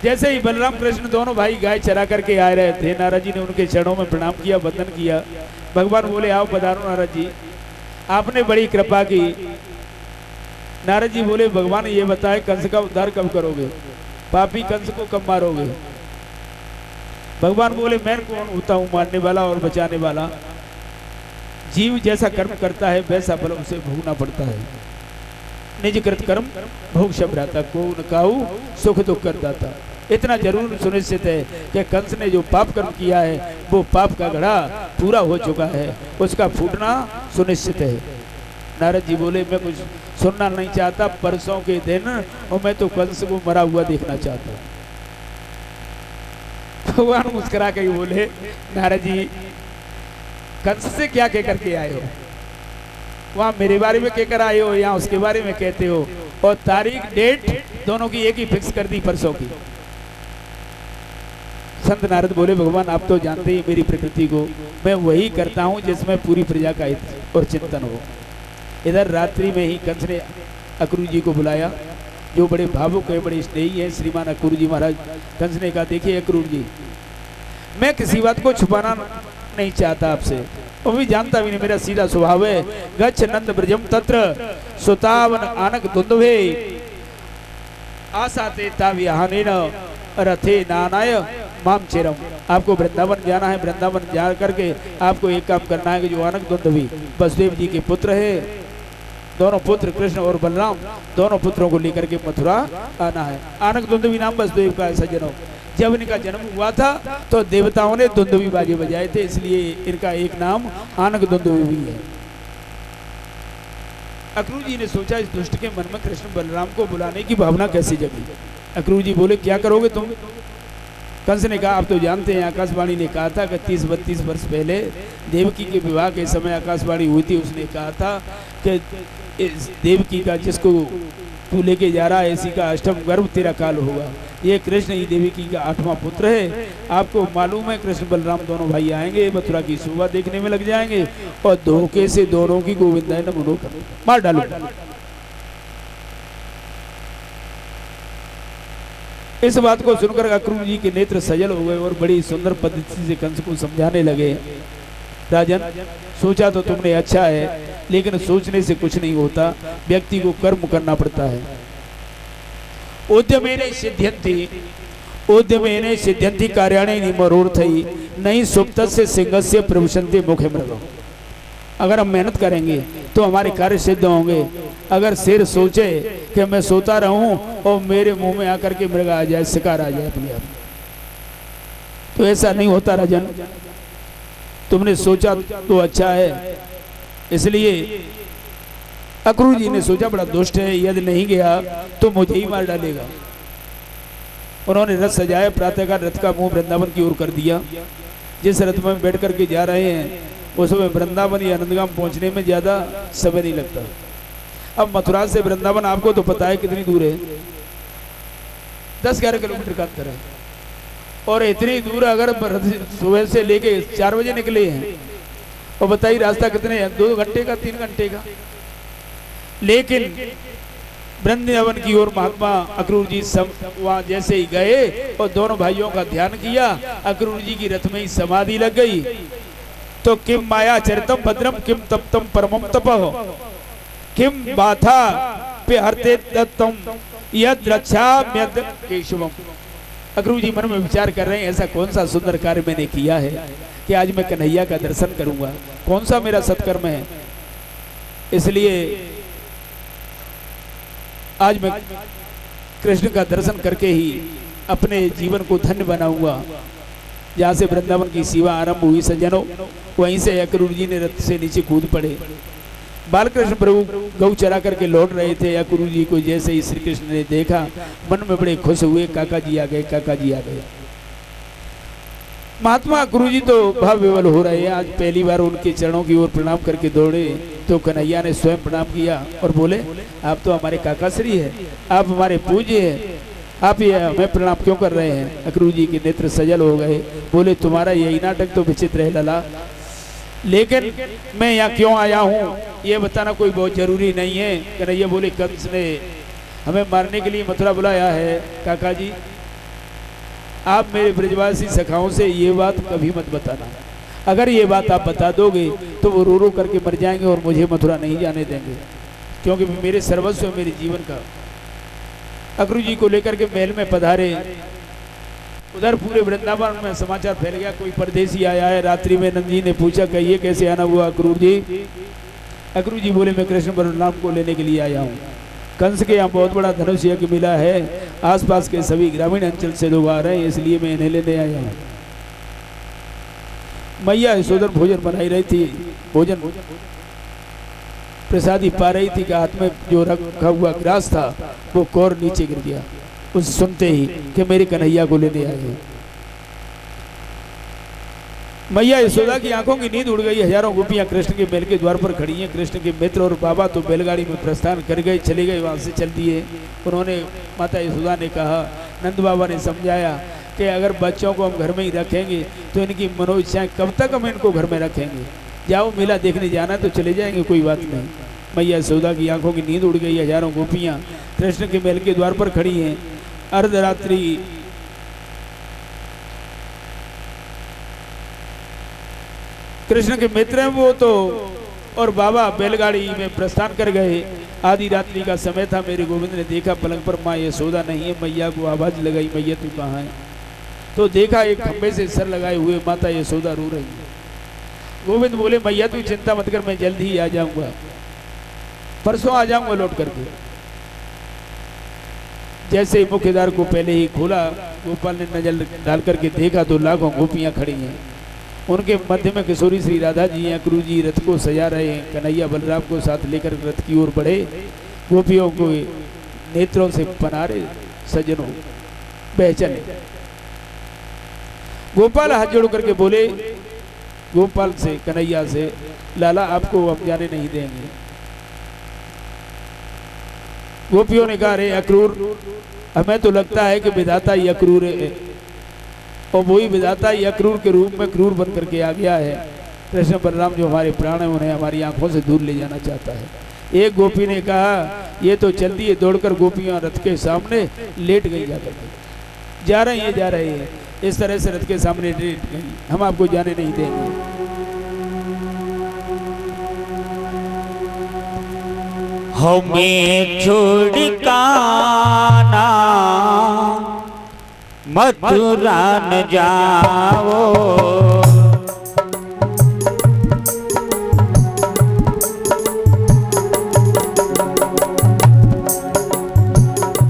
जैसे ही बलराम कृष्ण दोनों भाई गाय चरा करके आ रहे थे, नारद जी ने उनके चरणों में प्रणाम किया, वंदन किया। भगवान बोले आओ पधारो नारद जी, आपने बड़ी कृपा की। नारद जी बोले भगवान ये बताए कंस का उद्धार कब करोगे? पापी कंस को कब मारोगे? भगवान बोले मैं कौन होता हूँ मारने वाला और बचाने वाला? जीव जैसा कर्म करता है वैसा फल उसे भोगना पड़ता है। निज कृत कर्म भोग शब्दाता को न काहू सुख दुख करदाता। इतना जरूर सुनिश्चित है कि कंस ने जो पाप कर्म किया है वो पाप का घड़ा पूरा हो चुका है, उसका फूटना सुनिश्चित है। नारद जी बोले मैं कुछ सुनना नहीं चाहता, परसों के दिन और मैं तो कंस को मरा हुआ देखना चाहता हूँ। भगवान मुस्कुरा के बोले नारद जी कंस से क्या कह करके आए हो? वहां मेरे बारे में कहकर आए हो, यहाँ उसके बारे में कहते हो, और तारीख डेट दोनों की एक ही फिक्स कर दी, परसों की। संत नारद बोले भगवान आप तो जानते ही मेरी प्रकृति को, मैं वही करता हूँ जिसमें पूरी प्रजा का हित और चिंतन हो। इधर रात्रि में ही कंस ने अक्रूर जी को बुलाया, जो बड़े भावुक है, बड़े स्नेही है श्रीमान अक्रूर जी महाराज। कंस ने कहा देखिए अक्रूर जी, मैं किसी बात को छुपाना नहीं चाहता आपसे, वो भी जानता भी नहीं, मेरा सीधा स्वभाव है। गच्छ नंद ब्रजम तत्र सुतावन आनक दुंदुभे आसाते ताव्याहनेन रथे नानाय माम चेरम। आपको वृंदावन जाना है, वृंदावन जा करके आपको एक काम करना है कि जो आनक दुंदुभी वसुदेव जी के पुत्र है, दोनों पुत्र कृष्ण और बलराम, दोनों पुत्रों को लेकर के मथुरा आना है। आनक दुंदुभी नाम वसुदेव का है। सज्जनों, जब इनका जन्म हुआ था तो देवताओं ने दुंदुभी बाजे बजाए थे, इसलिए इनका एक नाम आनक दुंदुभी भी है। अक्रूर जी ने सोचा इस दुष्ट के मन में कृष्ण बलराम को बुलाने की भावना कैसे जगी। अक्रूर जी बोले क्या करोगे तुम? कंस ने कहा आप तो जानते हैं आकाशवाणी ने कहा था कि 30-32 वर्ष पहले देवकी के विवाह के समय आकाशवाणी हुई थी, उसने कहा था कि इस देवकी का जिसको तू लेके जा रहा है इसी का अष्टम गर्भ तेरा काल होगा। ये कृष्ण ही देवकी का 8वां पुत्र है। आपको मालूम है कृष्ण बलराम दोनों भाई आएंगे, मथुरा की शोभा देखने में लग जाएंगे और धोखे से दोनों की गोविंदाय नमो कर मार डालो। इस बात को सुनकर अक्रूर जी के नेत्र सजल हो गए और बड़ी सुंदर पद्धति से कंस को समझाने लगे। राजन, सोचा तो तुमने अच्छा है, लेकिन सोचने से कुछ नहीं होता, व्यक्ति को कर्म करना पड़ता है। उद्यमेने सिद्ध्यन्ति कार्याणि निमरोर्थै नहीं सुप्तस्य सिंहस्य प्रविशन्ति मुखे मृगः। अगर हम मेहनत करेंगे तो हमारे कार्य सिद्ध होंगे। अगर शेर सोचे कि मैं सोता रहूं और मेरे मुंह में आकर के मृग आ जाए, शिकार आ जाए अपने आप, तो ऐसा नहीं होता राजन। तुमने सोचा तो अच्छा है। इसलिए अक्रूर जी ने सोचा बड़ा दुष्ट है, यदि नहीं गया तो मुझे ही मार डालेगा। उन्होंने रथ सजाया, प्रातःकाल रथ का मुंह वृंदावन की ओर कर दिया। जिस रथ में बैठ करके जा रहे हैं उसमें वृंदावन या नंदगाम पहुंचने में ज्यादा समय नहीं लगता। अब मथुरा से वृंदावन आपको तो पता है कितनी दूर है, 10-11 किलोमीटर का अंतर है। और इतनी दूर अगर सुबह से लेके 4 बजे निकले हैं और बताइए रास्ता कितने हैं, 2 घंटे का, 3 घंटे का। लेकिन वृंदावन की ओर महात्मा अक्रूर जी वहां जैसे ही गए और दोनों भाइयों का ध्यान किया, अक्रूर जी की रथ में ही समाधि लग गई। तो किम माया चरितम भद्रम किम तप्तम परमम तपः किम बाथा पे हरते दत्तम यद रक्षाम्यद केशवम। अक्रूर जी मन में विचार कर रहे हैं, ऐसा कौन सा सुंदर कार्य मैंने किया है कि आज मैं कन्हैया का दर्शन करूंगा, कौन सा मेरा सत्कर्म है। इसलिए आज मैं कृष्ण का दर्शन करके ही अपने जीवन को धन्य बनाऊंगा। जहाँ से वृंदावन की सेवा आरंभ हुई सज्जनों, वहीं से अक्रूर जी ने रथ से नीचे कूद पड़े। बालकृष्ण प्रभु गौ चरा करके लौट रहे थे। अक्रूर जी को जैसे ही श्री कृष्ण ने देखा मन में बड़े खुश हुए, काका जी आ गए, काका जी आ गए। महात्मा अक्रूर जी तो भाव विवल हो रहे हैं। आज पहली बार उनके चरणों की ओर प्रणाम करके दौड़े तो कन्हैया ने स्वयं प्रणाम किया और बोले, आप तो हमारे काका श्री है, आप हमारे पूज्य है, आप ये हमें प्रणाम क्यों कर रहे हैं। अक्रूर जी के नेत्र सजल हो गए, बोले तुम्हारा यही नाटक तो विचित्र है लला, लेकिन मैं यहाँ क्यों आया हूँ ये बताना कोई बहुत जरूरी नहीं है। कन्हैया बोले, कंस ने हमें मारने के लिए मथुरा बुलाया है। काका जी, आप मेरे ब्रजवासी सखाओं से ये बात कभी मत बताना। अगर ये बात आप बता दोगे तो वो रो रो करके मर जाएंगे और मुझे मथुरा नहीं जाने देंगे, क्योंकि मेरे सर्वस्व है मेरे जीवन का। अक्रूर जी को लेकर के महल में पधारे। उधर पूरे वृंदावन में समाचार फैल गया, कोई परदेसी आया है। रात्रि में नंद जी ने पूछा, कहिए कैसे आना हुआ अक्रूर जी। अक्रूर जी बोले, मैं कृष्ण बलराम को लेने के लिए आया हूँ। कंस के यहाँ बहुत बड़ा धनुष यज्ञ मिला है, आसपास के सभी ग्रामीण अंचल से लोग आ रहे हैं, इसलिए मैं इन्हें लेने आया हूँ। मैया यशोधर भोजन बनाई रही थी, भोजन प्रसादी पा रही थी कि हाथ में जो रखा हुआ ग्रास था वो कौर नीचे गिर गया उस सुनते ही कि मेरे कन्हैया को लेने आए हैं। मैया यशोदा की आंखों की नींद उड़ गई। हजारों गोपियां कृष्ण के महल के द्वार पर खड़ी हैं। कृष्ण के मित्र और बाबा तो बैलगाड़ी में प्रस्थान कर गए, चले गए, वहां से चल दिए। उन्होंने माता यशोदा ने कहा, नंद बाबा ने समझाया कि अगर बच्चों को हम घर में ही रखेंगे तो इनकी मनोइच्छाएं कब तक हम इनको घर में रखेंगे। जाओ मेला देखने जाना तो चले जाएंगे, कोई बात नहीं। मैया यशोदा की आंखों की नींद उड़ गई। हजारों गोपियां कृष्ण के महल के द्वार पर खड़ी हैं। अर्धरात्रि कृष्ण के मित्र हैं वो तो, और बाबा बैलगाड़ी में प्रस्थान कर गए। आधी रात्रि का समय था। मेरे गोविंद ने देखा पलंग पर माँ यशोदा नहीं है। मैया को आवाज लगाई, मैया तू कहाँ है। तो देखा एक खंबे से सर लगाए हुए माता यशोदा रो रही है। गोविंद बोले, मैया तू चिंता मत कर, मैं जल्द ही आ जाऊंगा, परसों आ जाऊंगा लौट करके। जैसे ही मुख्य द्वार को पहले ही खोला, गोपाल ने नजर डाल करके देखा तो लाखों गोपियां खड़ी हैं। उनके मध्य में किशोरी श्री राधा जी हैं। अक्रूर जी रथ को सजा रहे हैं। कन्हैया बलराम को साथ लेकर रथ की ओर बढ़े। गोपियों को नेत्रों से पनारे सज्जनों बह चले। गोपाल हाथ जोड़ करके बोले, गोपाल से कन्हैया से, लाला आपको हम जाने नहीं देंगे। गोपियों ने कहा रे अक्रूर, हमें तो लगता है कि विधाता ही अक्रूर है और वही विधाता ही अक्रूर के रूप में क्रूर बन करके आ गया है। कृष्ण बलराम जो हमारे प्राण है उन्हें हमारी आंखों से दूर ले जाना चाहता है। एक गोपी ने कहा ये तो चलती है, दौड़कर गोपियां रथ के सामने लेट गई जाकर के। जा रही है इस तरह से रथ के सामने लेट गई, हम आपको जाने नहीं देंगे। हमें छोड़ काना मथुरा न जाओ,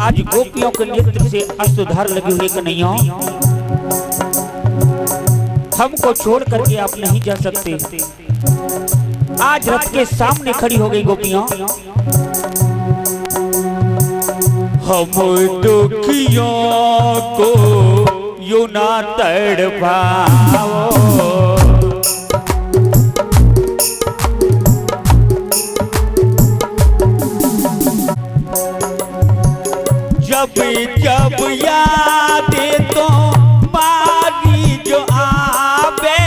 आज गोपियों के नेत्र से अश्रुधार लगी हुई कन्हैया, हमको छोड़ करके आप नहीं जा सकते। आज रथ के सामने खड़ी हो गई गोपियां। हम दुखियों को यूं ना तड़पाओ, जब जब यादें तो मारी जो आवे,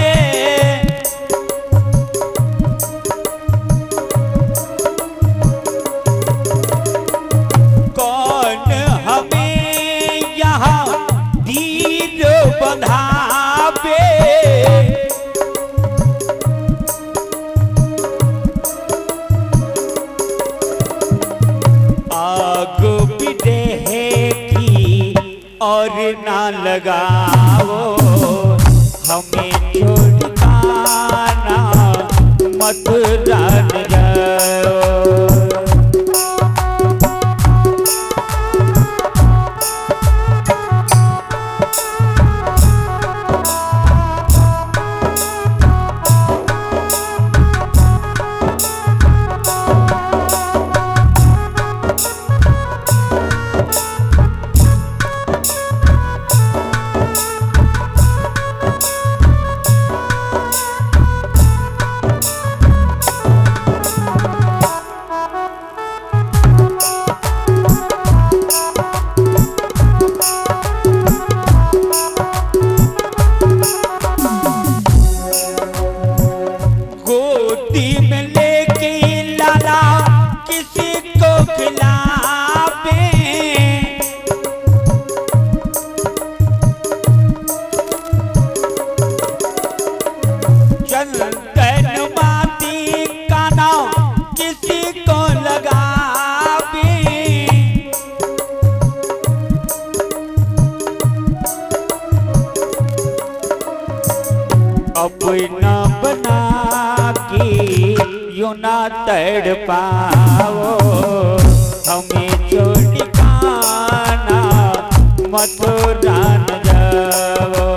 कौन हमें यहाँ धीर बंधावे। आग भी देगी और ना लगाओ, हमें छोड़ना मथुरा न जाओ। अपना बना के यूं ना तड़पाओ, हमें छोड़ काना मथुरा न जाओ।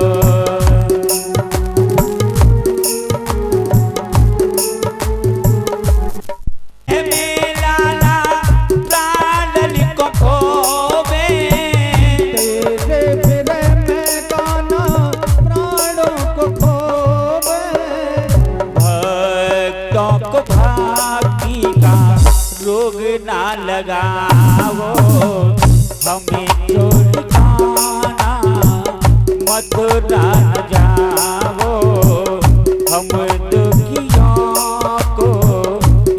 रोग ना लगाओ, हमें छोड़ जाना मथुरा न जाओ। हम दुखियों को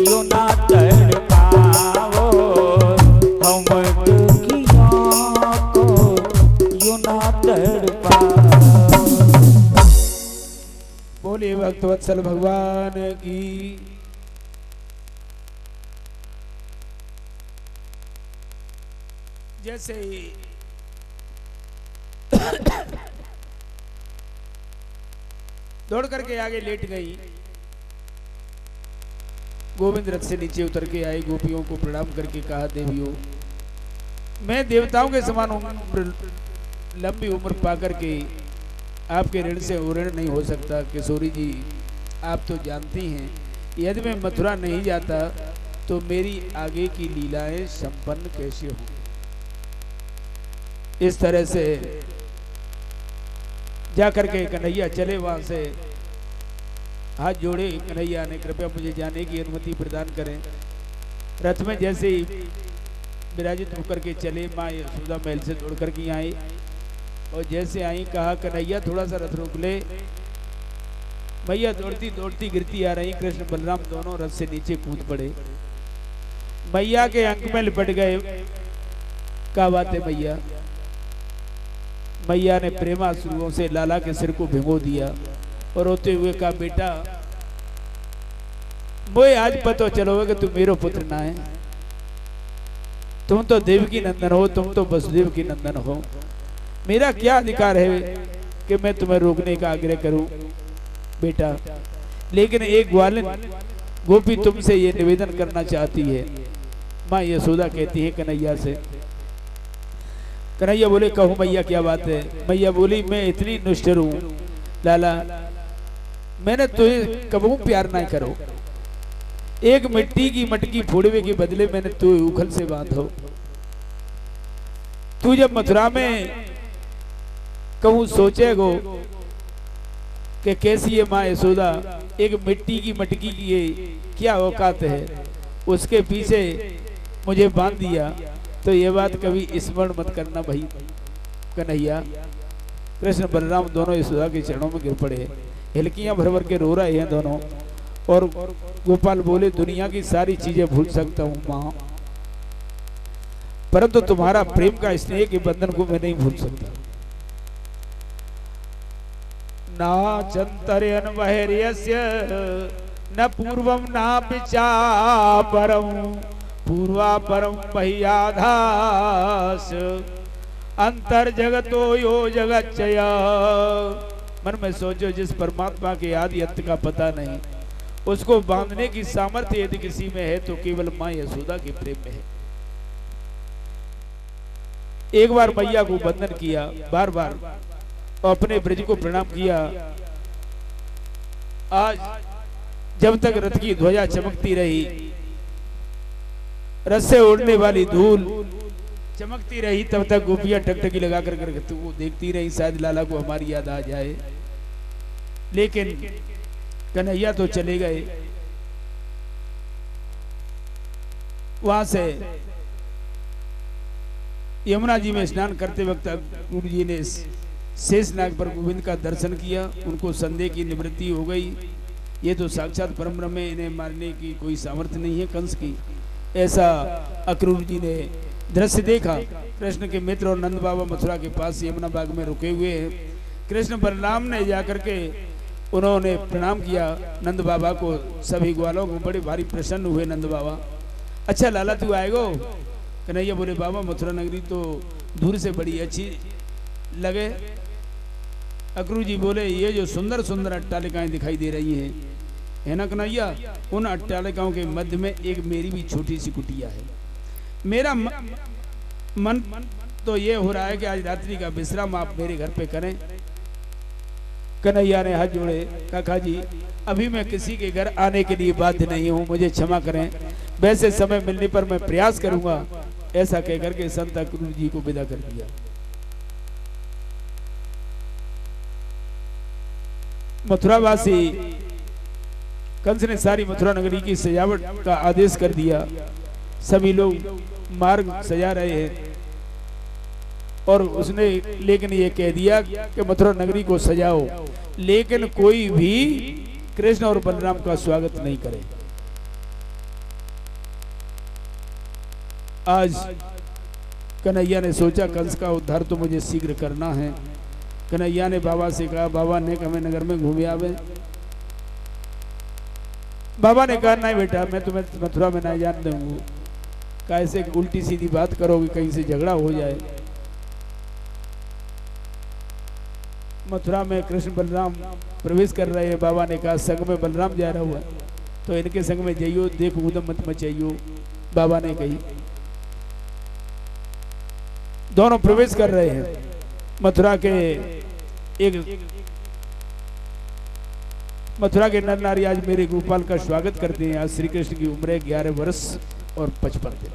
यूं ना तड़पाओ, हम दुखियों को यूं ना तड़पाओ। बोलिए भक्तवत्सल भगवान की। जैसे दौड़ करके आगे लेट गई, गोविंद रथ से नीचे उतर के आई, गोपियों को प्रणाम करके कहा देवियों, मैं देवताओं के समान लंबी उम्र पाकर के आपके ऋण से ऋण नहीं हो सकता। किशोरी जी आप तो जानती हैं यदि मैं मथुरा नहीं जाता तो मेरी आगे की लीलाएं संपन्न कैसे हों। इस तरह से जाकर के कन्हैया चले, वहां से हाथ जोड़े, कन्हैया ने कृपया मुझे जाने की अनुमति प्रदान करें। रथ में जैसे ही विराजित होकर के चले। माँ यशोदा महल से दौड़ कर के आई और जैसे आई कहा कन्हैया थोड़ा सा रथ रोक ले। मैया दौड़ती दौड़ती गिरती आ रही। कृष्ण बलराम दोनों रथ से नीचे कूद पड़े। मैया के अंक में लिपट गए। क्या बात है मैया? मैया ने प्रेमाश्रुओं से लाला के सिर को भिगो दिया और रोते हुए कहा बेटा मोए आज पता चलोगे कि तुम मेरो पुत्र ना है। तुम तो देवकी नंदन हो, तुम तो वसुदेव की नंदन हो। मेरा क्या अधिकार है कि मैं तुम्हें रोकने का आग्रह करूं बेटा? लेकिन एक ग्वालिन गोपी तुमसे ये निवेदन करना चाहती है। माँ यशोदा कहती है कन्हैया से। कन्हैया बोले कहूँ मैया क्या बात है? मैया बोली मैं इतनी निष्ठुर हूँ लाला, मैंने तुझे कबहू प्यार ना करो। एक मिट्टी की मटकी फोड़वे के बदले मैंने तुझे उखल से बांधो। तू जब मथुरा में कहूँ सोचेगो कि कैसी है माँ यशोदा, एक मिट्टी की मटकी की ये क्या औकात है, उसके पीछे मुझे बांध दिया, तो ये बात कभी स्मरण मत करना भाई कन्हैया। कृष्ण बलराम दोनों यशोदा के चरणों में गिर पड़े। हिलकियां भर भर के रो रहे हैं दोनों। और गोपाल बोले दुनिया की सारी चीजें भूल सकता हूँ माँ, परंतु तुम्हारा प्रेम का स्नेह के बंधन को मैं नहीं भूल सकता। ना चंतर्यन वैर्यस्य न पूर्वम ना पिचापरम पूर्वापरम पहियाधास अंतर जगतो यो जगच्चय। मन में सोचो जिस परमात्मा के आदि अंत का पता नहीं, उसको बांधने की सामर्थ्य यदि किसी में है तो केवल माँ यशोदा के प्रेम में है। एक बार मैया को बंधन किया बार बार और अपने ब्रज को प्रणाम किया। आज जब तक रथ की ध्वजा चमकती रही, रथ से उड़ने वाली धूल चमकती रही, तब तक गोपियां टकटकी लगा कर वो देखती रही शायद लाला को हमारी याद आ जाए। लेकिन कन्हैया तो चले गए। वहां से यमुना जी में स्नान करते वक्त गुरु जी ने शेषनाग पर गोविंद का दर्शन किया। उनको संदेह की निवृत्ति हो गई। ये तो साक्षात परम ब्रह्म है, इन्हें मारने की कोई सामर्थ्य नहीं है कंस की, ऐसा अक्रूर जी ने दृश्य देखा। कृष्ण के मित्र और नंद बाबा मथुरा के पास यमुना बाग में रुके हुए हैं। कृष्ण बलराम ने जाकर के उन्होंने प्रणाम किया नंद बाबा को। सभी ग्वालों को बड़े भारी प्रसन्न हुए नंद बाबा। अच्छा लाला तू आएगो? कन्हैया बोले बाबा मथुरा नगरी तो दूर से बड़ी अच्छी लगे। अक्रूर जी बोले ये जो सुंदर सुंदर अट्टालिकाएं दिखाई दे रही हैं है ना कन्हैया, उन अट्टालिकाओं के मध्य में एक मेरी भी छोटी सी कुटिया है। मेरा मन तो ये हो रहा है कि आज रात्रि का विश्राम आप मेरे घर पे करें। कन्हैया ने हाथ जोड़े, काका जी अभी मैं किसी के घर आने के लिए बाध्य नहीं हूँ, मुझे क्षमा करें, वैसे समय मिलने पर मैं प्रयास करूंगा। ऐसा कहकर के संत अक्रूर जी को विदा कर दिया। मथुरावासी कंस ने सारी मथुरा नगरी की सजावट का आदेश कर दिया। सभी लोग मार्ग सजा रहे हैं और उसने लेकिन ये कह दिया कि मथुरा नगरी को सजाओ, लेकिन कोई भी कृष्ण और बलराम का स्वागत नहीं करे। आज कन्हैया ने सोचा कंस का उद्धार तो मुझे शीघ्र करना है। कन्हैया ने बाबा से कहा बाबा ने हमें नगर में घूमे आवे। बाबा ने कहा नहीं बेटा मैं तुम्हें मथुरा में नहीं जान दूंगा, कैसे उल्टी सीधी बात करोगे, कहीं से झगड़ा हो जाए। मथुरा में कृष्ण बलराम प्रवेश कर रहे हैं। बाबा ने कहा संग में बलराम जा रहा हुआ तो इनके संग में जाइयो, देखो उदम मत मचाइयो। बाबा ने कही। दोनों प्रवेश कर रहे हैं मथुरा के नर नारी आज मेरे गोपाल का स्वागत करते हैं। आज श्री कृष्ण की उम्र 11 वर्ष और 55 दिन।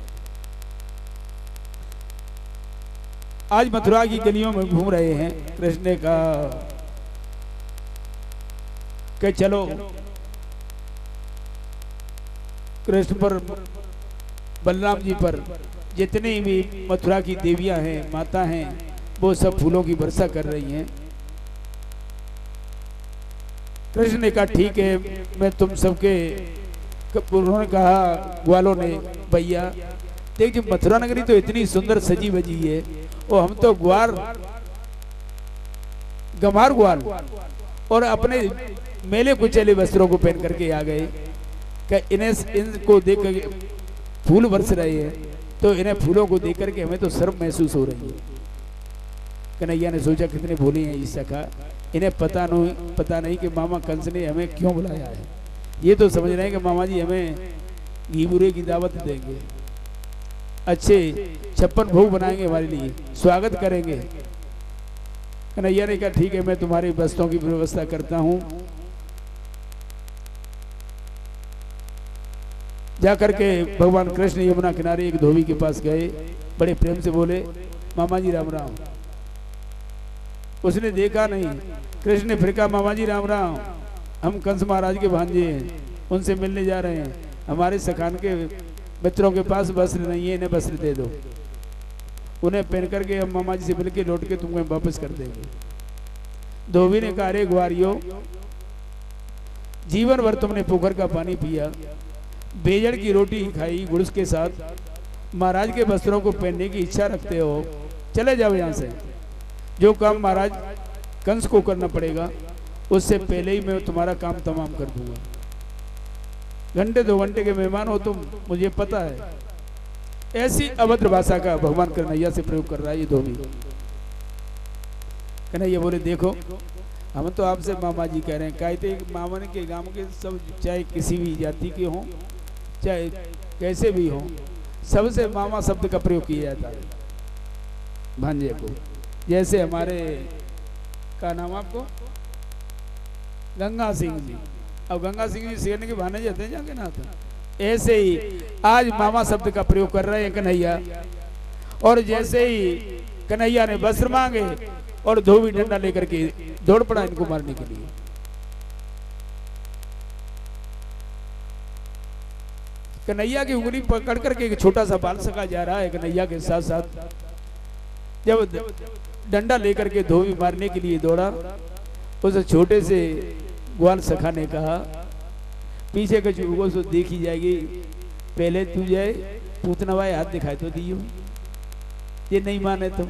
आज मथुरा की गलियों में घूम रहे हैं। कृष्ण ने कहा कि चलो कृष्ण पर बलराम जी पर जितनी भी मथुरा की देवियां हैं, माता हैं, वो सब फूलों की वर्षा कर रही हैं। कृष्ण ने कहा ठीक है, मैं तुम सबके, उन्होंने कहा ग्वालों ने, भैया देख जो मथुरा नगरी तो इतनी सुंदर सजी बजी है, और हम तो गंवार ग्वाल और अपने मेले कुचेले वस्त्रों को पहन करके आ गए कि इनको देख कर फूल बरस रहे हैं, तो इन्हें फूलों को देख करके हमें तो शर्म महसूस हो रही है। कन्हैया ने सोचा कितने भोले हैं इस सखा, इन्हें पता नहीं कि मामा कंस ने हमें क्यों बुलाया है। ये तो समझ रहे हैं कि मामा जी हमें घी बुरे की दावत देंगे, अच्छे 56 भोग बनाएंगे, हमारे लिए स्वागत करेंगे। कन्हैया ने कहा ठीक है, मैं तुम्हारी वस्तुओं की व्यवस्था करता हूं। जाकर के भगवान कृष्ण यमुना किनारे एक धोबी के पास गए, बड़े प्रेम से बोले मामा जी राम राम। उसने देखा नहीं, कृष्ण ने फिर कहा मामा जी राम राम, हम कंस महाराज के भांजे हैं, उनसे मिलने जा रहे हैं, हमारे सखान के मित्रों के पास वस्त्र नहीं है, इन्हें वस्त्र दे दो, उन्हें पहन करके हम मामा जी से मिल के लौट के तुमको वापस कर देंगे। धोबी ने कहा अरे ग्वारियों, जीवन भर तुमने पोखर का पानी पिया, बेजड़ की रोटी खाई गुड़स के साथ, महाराज के वस्त्रों को पहनने की इच्छा रखते हो, चले जाओ यहाँ से। जो काम महाराज कंस को करना पड़ेगा उससे पहले ही मैं तुम्हारा काम तमाम कर दूंगा। घंटे 2 घंटे के मेहमान हो तुम, मुझे पता है। ऐसी अभद्र भाषा का भगवान कन्हैया से प्रयोग कर रहा है ये धोबी। कन्हैया बोले देखो, हम तो आपसे मामा जी कह रहे हैं, कहते मामा के गांव के सब, चाहे किसी भी जाति के हों, चाहे कैसे भी हों, सबसे मामा शब्द का प्रयोग किया जाता है भांजे को। जैसे हमारे का नाम आपको गंगा सिंह जी, अब गंगा सिंह जी शेरने के बहाने जाते हैं जाके ना, ऐसे ही आज मामा शब्द का प्रयोग कर रहे हैं कन्हैया। और जैसे ही कन्हैया ने वस्त्र मांगे और धोबी डंडा लेकर के दौड़ पड़ा इनको मारने के लिए। कन्हैया की उंगली पकड़ करके एक छोटा सा बाल सखा जा रहा है कन्हैया के साथ साथ। जब डंडा लेकर के धोबी मारने के लिए दौड़ा, उस छोटे से ग्वाल सखा ने कहा पीछे के चूगों से देखी जाएगी, पहले तू जाए पूतना भाई हाथ दिखाए तो दियो, ये नहीं माने तो।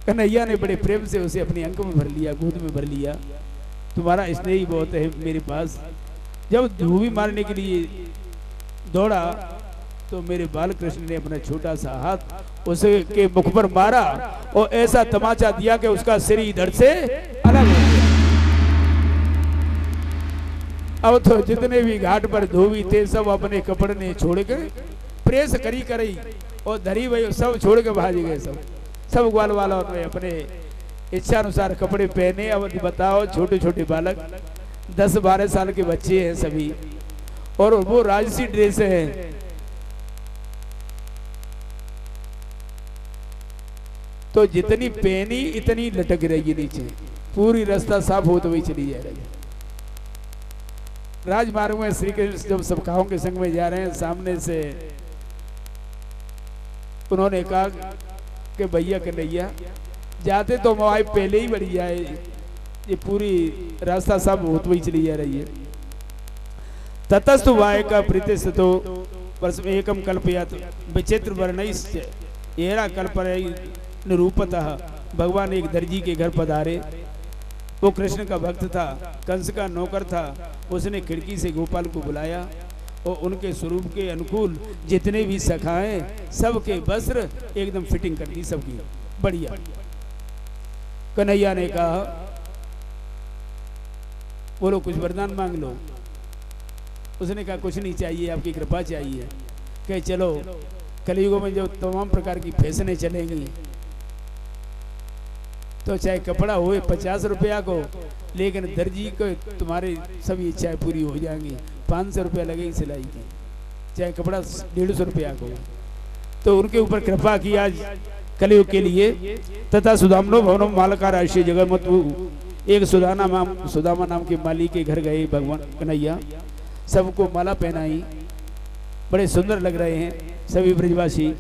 कन्हैया ने बड़े प्रेम से उसे अपनी अंक में भर लिया, गोद में भर लिया। तुम्हारा स्नेह ही बहुत है मेरे पास। जब धोबी मारने के लिए दौड़ा तो मेरे बाल कृष्ण ने अपना छोटा सा हाथ उसके मुख पर मारा और ऐसा तमाचा दिया कि उसका सिर इधर से अलग हो गया। अब तो जितने भी घाट पर धोबी थे सब अपने कपड़े ने छोड़ के प्रेस करी और धरी वही सब छोड़ के भाग गए। सब ग्वाल वालों ने अपने इच्छा अनुसार कपड़े पहने। अब बताओ छोटे छोटे बालक 10-12 साल के बच्चे हैं सभी, और वो राजसी ड्रेस है। तो जितनी पहनी इतनी लटक रही नीचे, पूरी रास्ता साफ हो तो वही चली जा रही है। राजमार्ग में श्री कृष्ण जब सखाओं के संग में जा रहे हैं, सामने से उन्होंने कहा कि भैया कन्हैया जाते तो हमारी पहले ही बढ़ी जाए, ये पूरी रास्ता साफ हो तो वही चली जा रही है। ततस्तु वाय का प्रीतिस्त तो वर्ष में एकम कल्पयात विचित्र वर्णैश्च एरा कल्पय निरूपतः। भगवान एक दर्जी के घर पधारे। वो कृष्ण का भक्त था, कंस का नौकर था। उसने खिड़की से गोपाल को बुलाया और उनके स्वरूप के अनुकूल जितने भी सखाएं सबके वस्त्र एकदम फिटिंग कर दी, सबकी बढ़िया। कन्हैया ने कहा बोलो कुछ वरदान मांग लो। उसने कहा कुछ नहीं चाहिए, आपकी कृपा चाहिए। कहे चलो कलयुगों में जो तमाम प्रकार की फैशनें चलेंगी, तो चाहे कपड़ा हुए 50 रुपया को, लेकिन दर्जी को तुम्हारी सभी इच्छाएं पूरी हो जाएंगी। 500 रुपया लगेगी सिलाई की, चाहे कपड़ा 150 रुपया को। तो उनके ऊपर कृपा की आज कलयुग के लिए। तथा सुदामनो भवनो मालका राशि जगमतु, एक सुदामा नाम के माली के घर गए भगवान कन्हैया। सबको माला पहनाई, बड़े सुंदर लग रहे हैं सभी ब्रजवासी।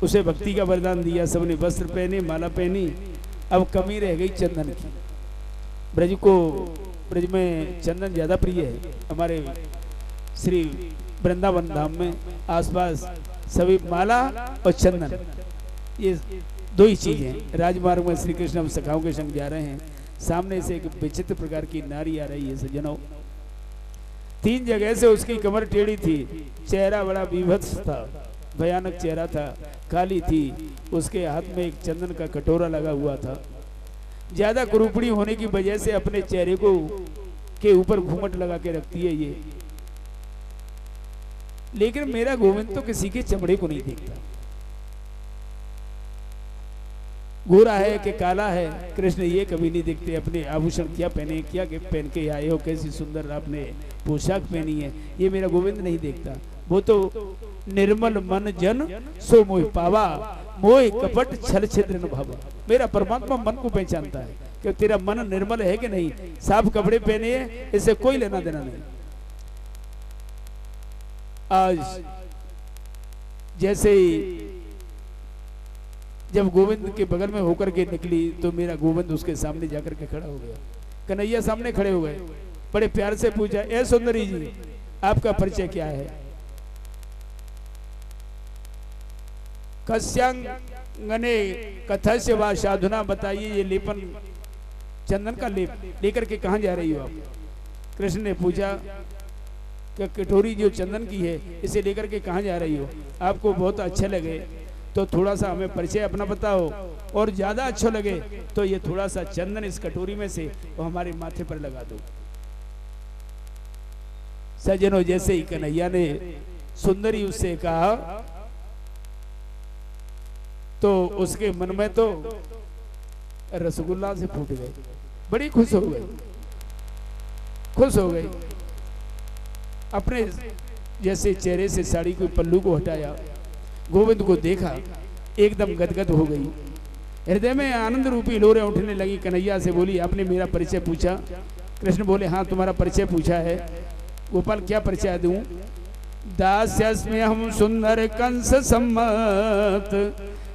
उसे भक्ति का वरदान दिया, सबने वस्त्र पहने, माला पहनी। अब कमी रह गई चंदन की। ब्रज में चंदन ज्यादा प्रिय है। हमारे श्री वृंदावन धाम में आसपास सभी माला और चंदन, ये दो ही चीज हैं। राजमार्ग में श्री कृष्ण हम सखाओं के संग जा रहे हैं, सामने से एक विचित्र प्रकार की नारी आ रही है सज्जनों। 3 जगह से उसकी कमर टेढ़ी थी, चेहरा बड़ा विभत्स था, भयानक चेहरा था, काली थी। उसके हाथ में एक चंदन का कटोरा लगा हुआ था। ज्यादा कुरूपड़ी होने की वजह से अपने चेहरे को के ऊपर घूंघट लगा के रखती है ये। लेकिन मेरा गोविंद तो किसी के चमड़े को नहीं देखता, गोरा है कि काला है, कृष्ण ये कभी नहीं देखते। अपने आभूषण क्या पहने, क्या पहन के आए हो, कैसी सुंदर आपने पोशाक पहनी है, ये मेरा गोविंद नहीं देखता। वो तो निर्मल मन जन सो मोह पावा, मोह कपट छल छिद्र न भावा। मेरा परमात्मा मन को पहचानता है कि तेरा मन निर्मल है कि नहीं। साफ कपड़े पहने हैं, इससे कोई लेना देना नहीं। आज जैसे ही जब गोविंद के बगल में होकर के निकली तो मेरा गोविंद उसके सामने जाकर के खड़ा हो गया। कन्हैया सामने खड़े हो गए, बड़े प्यार से पूछा, ए सुंदरी जी, आपका परिचय क्या है? कस्यांगने कथस्य वा साधुना, बताइए ये लेपन चंदन का लेप लेकर के कहां जा रही हो आप? कृष्ण ने पूछा कि कटोरी जो चंदन की है इसे लेकर के कहां जा रही हो? आपको बहुत अच्छे लगे तो थोड़ा सा हमें परिचय अपना बताओ, और ज्यादा अच्छा लगे तो ये थोड़ा सा चंदन इस कटोरी में से वो हमारे माथे पर लगा दो। सज्जनों, जैसे ही कन्हैया ने सुंदरी उससे कहा तो उसके मन में तो रसगुल्ला से फूट गए, बड़ी खुश हो गई, खुश हो गई। अपने जैसे चेहरे से साड़ी को पल्लू को हटाया, गोविंद को देखा, एकदम गदगद हो गई, हृदय में आनंद रूपी लोरें उठने लगी। कन्हैया से बोली, आपने मेरा परिचय पूछा? कृष्ण बोले, हाँ तुम्हारा परिचय पूछा है। गोपाल, क्या परिचय दूं? दास्यस्मि हम सुंदर कंस सम्मत,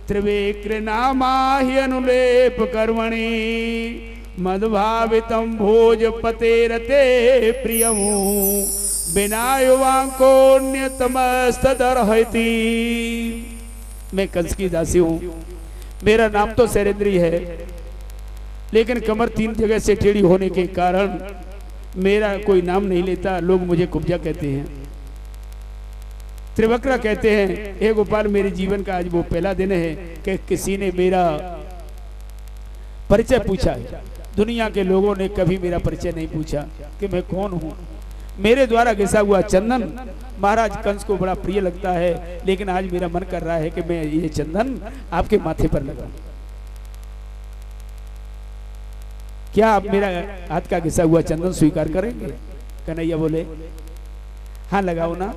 त्रिवेक्र नामाहि अनुलेप कर्मणि, मदभावितम भोजपतेरते प्रियमु, बिनायुवांकोन्यतमस्तदर्हति। मैं कंस की दासी हूं, मेरा नाम तो शैलेंद्री है, लेकिन कमर 3 जगह से टेढ़ी होने के कारण मेरा कोई नाम नहीं लेता, लोग मुझे कुब्जा कहते हैं, त्रिवक्रा कहते हैं। हे गोपाल, मेरे जीवन का आज वो पहला दिन है कि किसी ने मेरा परिचय पूछा है। दुनिया के लोगों ने कभी मेरा परिचय नहीं पूछा कि मैं कौन हूं। मेरे द्वारा घिसा हुआ चंदन महाराज कंस को बड़ा प्रिय लगता है, लेकिन आज मेरा मन कर रहा है कि मैं ये चंदन आपके माथे पर लगाऊं। क्या आप मेरा हाथ का घिसा हुआ चंदन स्वीकार करेंगे? कन्हैया बोले, हाँ लगाओ ना।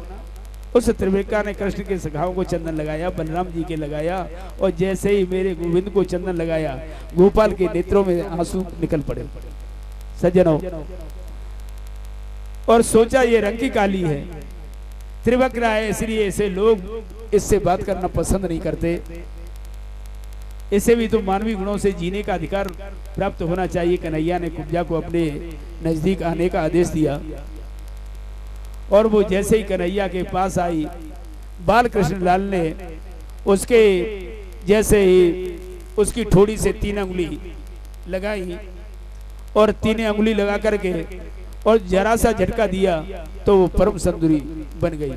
उस त्रिविक्रा ने कृष्ण के सखाओं को चंदन लगाया, बलराम जी के लगाया, और जैसे ही मेरे गोविंद को चंदन लगाया, गोपाल के नेत्रों में आंसू निकल पड़े। सज्जनों, और सोचा ये रंग की काली है, त्रिवक्रा है, इसलिए ऐसे लोग इससे बात करना पसंद नहीं करते। इसे भी तो मानवीय गुणों से जीने का अधिकार प्राप्त होना चाहिए। कन्हैया ने कुब्जा को अपने नजदीक आने का आदेश दिया, और वो जैसे ही कन्हैया के पास आई, बाल कृष्ण लाल ने उसके जैसे ही उसकी ठोड़ी से 3 अंगुली लगाई, और 3 अंगुली लगा करके और जरा सा झटका दिया तो वो परम सुंदरी बन गई।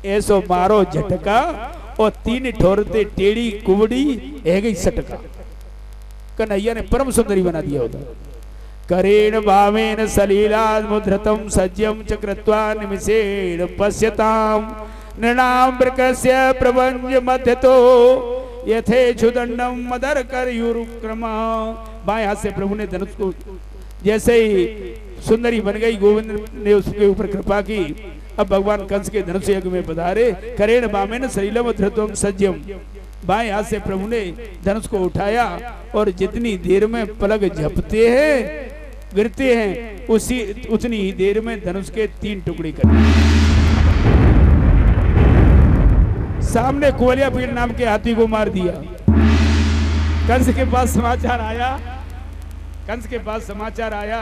ऐसो मारो झटका और 3 ठोरते टेढ़ी कुबड़ी है गई सटका। कन्हैया ने परम सुंदरी बना दिया होता। करेण भावेन सलीलाद मुद्रतम सज्जम चक्रत्वा निमिषेण पश्यताम नृणाम प्रकस्य प्रबंज मध्यतो यथेच्छु दंडम मदर कर युरुक्रमा। बाएं हाथ से प्रभु ने धनुष को जैसे ही सुंदरी बन गई, गोविंद ने उसके ऊपर कृपा की। अब भगवान कंस के धनुष यज्ञ में पधारे। करेण भावेन सलीलम धृतम सज्जम, बाएं हाथ से प्रभु ने धनुष को उठाया, और जितनी देर में पलक झपते हैं गिरते हैं उतनी ही देर में धनुष के 3 टुकड़े कर दिए। सामने कुवलिया पीड़ नाम के हाथी को मार दिया। कंस के पास समाचार आया,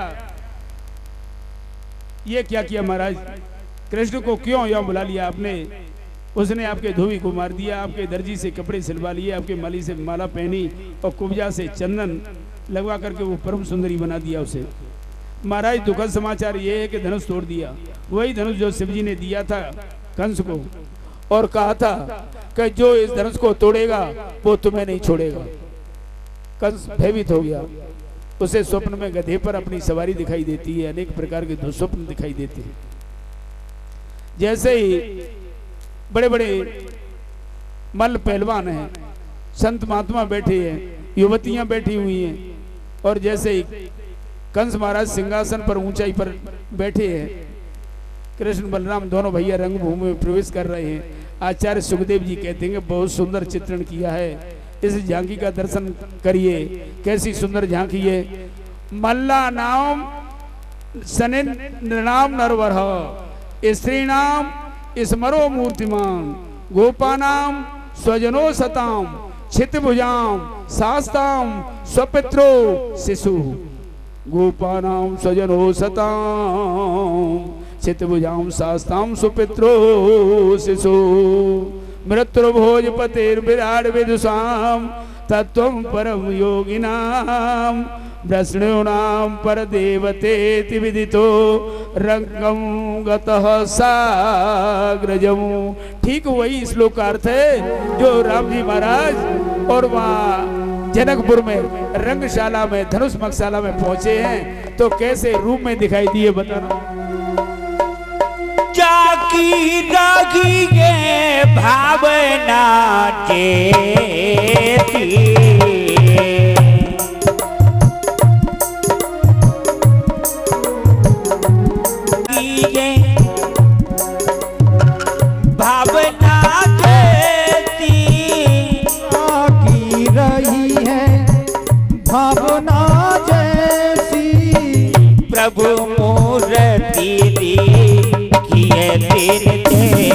ये क्या किया महाराज, कृष्ण को क्यों यहाँ बुला लिया आपने? उसने आपके धोबी को मार दिया, आपके दर्जी से कपड़े सिलवा लिए, आपके माली से माला पहनी और कुब्जा से चंदन लगवा करके वो परम सुंदरी बना दिया उसे। महाराज दुखद समाचार ये है कि धनुष तोड़ दिया, वही धनुष जो शिवजी ने दिया था कंस को और कहा था कि जो इस धनुष को तोड़ेगा वो तुम्हें नहीं छोड़ेगा। कंस भयभीत हो गया। उसे स्वप्न में गधे पर अपनी सवारी दिखाई देती है, अनेक प्रकार के दुस्वप्न दिखाई देते हैं। जैसे ही बड़े बड़े मल्ल पहलवान हैं, संत महात्मा बैठे हैं, युवतियां बैठी हुई हैं, और जैसे ही कंस महाराज सिंहासन पर ऊंचाई पर बैठे हैं, कृष्ण बलराम दोनों भैया रंगभूमि में प्रवेश कर रहे हैं। आचार्य सुखदेव जी कहते हैं बहुत सुंदर चित्रण किया है, इस झांकी का दर्शन करिए, कैसी सुंदर झांकी है। मल्ला नाम सनिन नाम नरवर, स्त्री नाम स्मरो मूर्तिमान, गोपानाम स्वजनो सताम, छितभुजाम शास्ताम स्वपित्रो शिशु। गोपानाम स्वजनो सताम, छितभुजाम शास्ताम स्वपित्रो शिशु। मृत्युर्भोज पतिर्विराट विदुषाम, तत्वं परम योगिनाम, वृष्णूनाम पर देवतेति विदितो, रंगम गतः साग्रजमु। ठीक वही श्लोक का अर्थ है जो राम जी महाराज और वहाँ जनकपुर में रंगशाला में धनुष मकशाला में पहुंचे हैं तो कैसे रूप में दिखाई दिए बताना। जाकी रागी ये भावना जेती, भावना जेती की रही है भावना जैसी, प्रभु मूर्ति किए तेरे तेरी,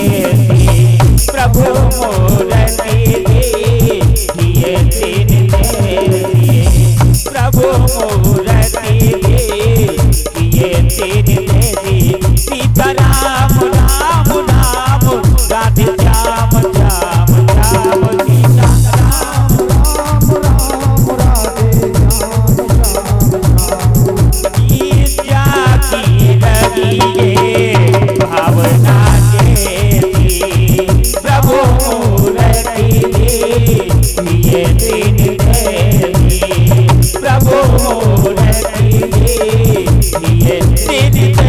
प्रभु मूर्ति किए तेरे तेरी, प्रभु मूर्ति किए तेरे तेरी। सीता राम राम राम, राधे श्याम श्याम श्याम, सीता राम राम राम राधे श्याम श्याम। ईर्ष्या की रही भावना जेती, प्रभु मूर्ति किए तेरी तेरी, प्रभु मूर्ति किए तेरी तेरी।